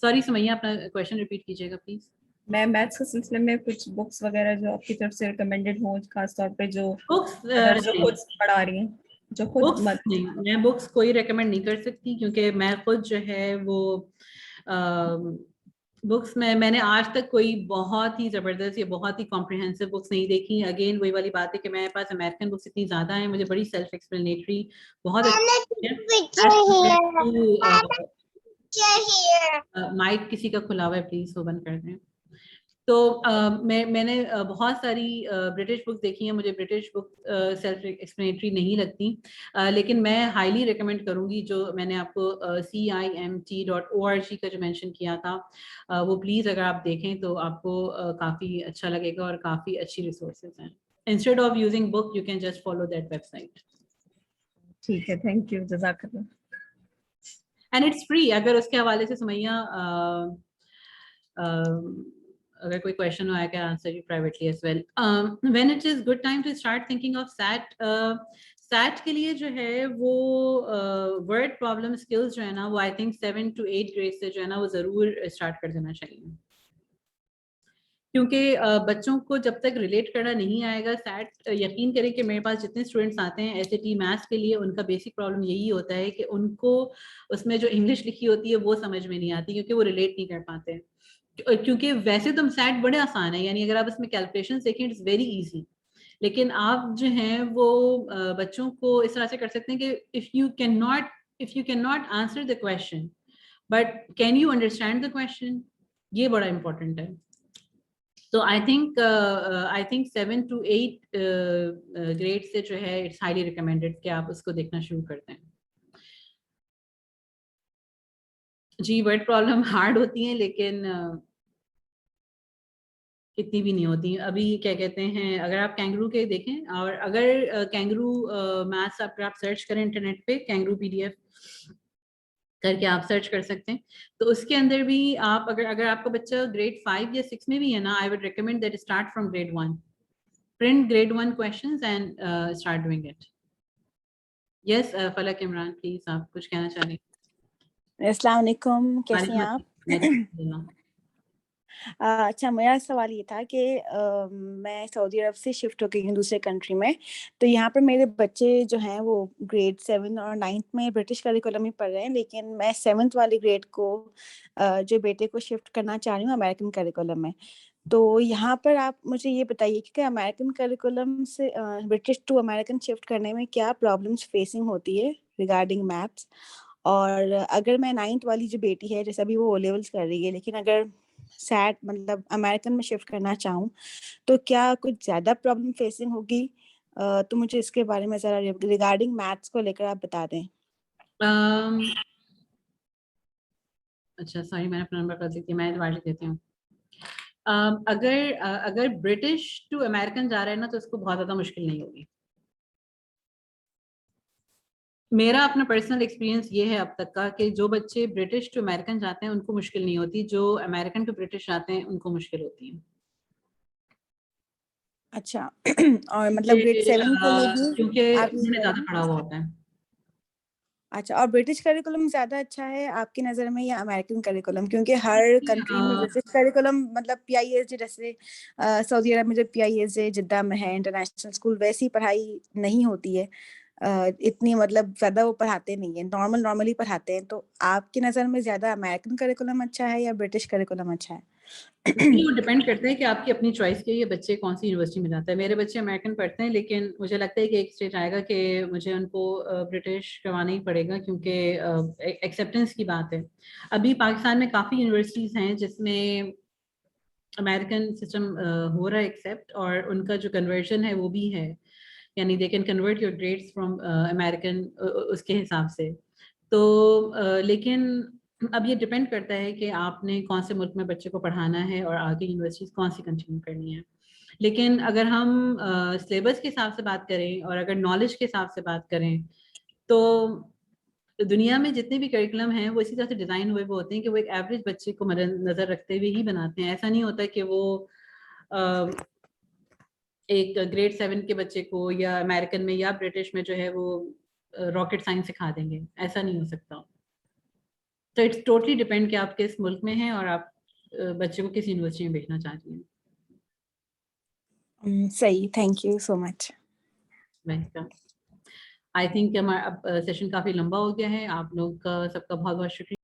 سوری سمیہ اپنا کویشچن ریپیٹ کیجیے گا پلیز. میں میتھس کے سلسلے میں کچھ بکس وغیرہ جو آپ کی طرف سے ریکمینڈڈ ہوں, خاص طور پہ جو خود پڑھا رہی ہیں, جو خود نہیں, میں بکس کوئی ریکمینڈ نہیں کر سکتی کیونکہ میں خود جو ہے وہ بکس میں نے آج تک کوئی بہت ہی زبردست یا بہت ہی کمپریہنسو بکس نہیں دیکھی. اگین وہی والی بات ہے کہ میرے پاس امریکن بکس اتنی زیادہ ہیں, مجھے بڑی سیلف ایکسپلینیٹری بہت مائک کسی کا کھلا ہوا ہے, پلیز وہ بند کر دیں. تو میں نے بہت ساری برٹش بکس دیکھی ہیں, مجھے برٹش بک سیلف ایکسپلینیٹری نہیں لگتی, لیکن میں ہائیلی ریکمینڈ کروں گی جو میں نے آپ کو CIMT.org کا جو مینشن کیا تھا, وہ پلیز اگر آپ دیکھیں تو آپ کو کافی اچھا لگے گا اور کافی اچھی ریسورسز ہیں. Instead of using book you can just follow that website. ٹھیک ہے, تھینک یو, جزاک اللہ. And it's free. اگر اس کے حوالے سے سمیہ اگر کوئی question who, I can answer you privately as well. When it is good time to start thinking of SAT, SAT کے لیے جو ہے وہ ورڈ پرابلم اسکلز جو ہے نا وہ I think 7 to 8 گریڈ سے جو ہے نا وہ ضرور اسٹارٹ کر دینا چاہیے, کیونکہ بچوں کو جب تک ریلیٹ کرنا نہیں آئے گا سیٹ, یقین کریں کہ میرے پاس جتنے اسٹوڈنٹس آتے ہیں SAT میتھس کے لیے, ان کا بیسک پرابلم یہی ہوتا ہے کہ ان کو اس میں جو انگلش لکھی ہوتی ہے وہ سمجھ میں نہیں آتی کیونکہ وہ ریلیٹ نہیں کر پاتے. کیونکہ ویسے تو سیٹ بڑے آسان ہیں, یعنی اگر آپ اس میں کیلکولیشن دیکھیں اٹس ویری ایزی, لیکن آپ جو ہیں وہ بچوں کو اس طرح سے کر سکتے ہیں کہ if you cannot answer the question but can you understand the question, یہ بڑا امپورٹنٹ ہے. تو I think 7 to 8 گریڈ سے جو ہے اٹس ہائیلی ریکمینڈیڈ کہ آپ اس کو دیکھنا شروع کرتے ہیں. جی ورڈ پرابلم ہارڈ ہوتی ہیں لیکن اتنی بھی نہیں ہوتی. ابھی کیا کہتے ہیں, اگر آپ کینگرو کے دیکھیں, اور اگر کینگرو میتھس آپ سرچ کریں انٹرنیٹ پہ, کینگرو PDF کر کے آپ سرچ کر سکتے ہیں, تو اس کے اندر بھی آپ اگر آپ کا بچہ گریڈ 5 یا 6 میں بھی ہے نا, I would recommend that start from grade 1. Print grade 1 questions and start doing it. Yes, Falak Imran please آپ کچھ کہنا چاہ رہے ہیں. السلام علیکم, کیسے ہیں آپ؟ اچھا, میرا سوال یہ تھا کہ میں سعودی عرب سے شفٹ ہو گئی ہوں دوسرے کنٹری میں, تو یہاں پر میرے بچے جو ہیں وہ گریڈ 7 اور 9 میں برٹش کریکولم میں پڑھ رہے ہیں, لیکن میں 7th والی گریڈ کو جو بیٹے کو شفٹ کرنا چاہ رہی ہوں امریکن کریکولم میں. تو یہاں پر آپ مجھے یہ بتائیے کہ امریکن کریکولم سے برٹش ٹو امریکن شفٹ کرنے میں کیا پرابلمس فیسنگ ہوتی ہے ریگارڈنگ میتھس, اور اگر میں 9th والی جو بیٹی ہے جیسے ابھی وہ او لیولس کر رہی ہے لیکن اگر سیٹ مطلب امریکن میں شفٹ کرنا چاہوں تو کیا کچھ زیادہ پرابلم فیسنگ ہوگی؟ تو مجھے اس کے بارے میں ذرا ریگارڈنگ میتھس کو لے کر آپ بتا دیں. اچھا سوری میں نے اپنا نمبر کر دی تھی, میں دوبارہ لکھ دیتی ہوں. اگر برٹش ٹو امریکن جا رہے ہیں نا تو اس کو بہت زیادہ مشکل نہیں ہوگی. میرا اپنا پرسنل ایکسپیرینس یہ ہے اب تک کا کہ جو بچے برٹش ٹو امریکن جاتے ہیں ان کو مشکل نہیں ہوتی, جو امریکن ٹو برٹش جاتے ہیں ان کو مشکل ہوتی ہے. اچھا اور مطلب گریڈ 7 کے لیے بھی کیونکہ آپ انہوں نے زیادہ پڑھا ہوا ہوتا ہے. اچھا, اور برٹش کریکولم زیادہ اچھا ہے آپ کی نظر میں یا امریکن کریکولم؟ کیونکہ ہر کنٹری میں برٹش کریکولم مطلب پی آئی ایس جے جیسے سعودی عرب میں جو پی آئی ایس جے جدہ میں ہے انٹرنیشنل اسکول ویسی پڑھائی نہیں ہوتی ہے, اتنی مطلب زیادہ وہ پڑھاتے نہیں ہیں, نارملی پڑھاتے ہیں. تو آپ کی نظر میں زیادہ امریکن کریکولم اچھا ہے یا برٹش کریکولم اچھا ہے؟ وہ ڈپینڈ کرتا ہے کہ آپ کی اپنی چوائس کے یہ بچے کون سی یونیورسٹی میں جاتا ہے. میرے بچے امریکن پڑھتے ہیں لیکن مجھے لگتا ہے کہ ایک اسٹیج آئے گا کہ مجھے ان کو برٹش کروانا ہی پڑے گا کیونکہ ایکسیپٹنس کی بات ہے. ابھی پاکستان میں کافی یونیورسٹیز ہیں جس میں امریکن سسٹم ہو رہا ہے ایکسیپٹ, اور ان کا جو کنورژن ہے وہ بھی ہے, یعنی they can convert your grades from American اس کے حساب سے. تو لیکن اب یہ ڈپینڈ کرتا ہے کہ آپ نے کون سے ملک میں بچے کو پڑھانا ہے اور آگے یونیورسٹیز کون سی کنٹینیو کرنی ہے. لیکن اگر ہم سلیبس کے حساب سے بات کریں اور اگر نالج کے حساب سے بات کریں تو دنیا میں جتنے بھی کریکولم ہیں وہ اسی طرح سے ڈیزائن ہوئے ہوتے ہیں کہ وہ ایک ایوریج بچے کو مد نظر رکھتے ہوئے ہی بناتے ہیں. ایسا نہیں ہوتا کہ وہ ایک گریڈ 7 کے بچے کو یا امریکن میں یا برٹش میں جو ہے وہ راکٹ سائنس سکھا دیں گے, ایسا نہیں ہو سکتا. تو اٹس ٹوٹلی ڈپینڈ کہ آپ کس ملک میں ہیں اور آپ بچے کو کس یونیورسٹی میں بھیجنا چاہتی ہیں. صحیح, thank you so much. I think ہمارا اب سیشن کافی لمبا ہو گیا ہے. آپ لوگ کا سب کا بہت بہت شکریہ.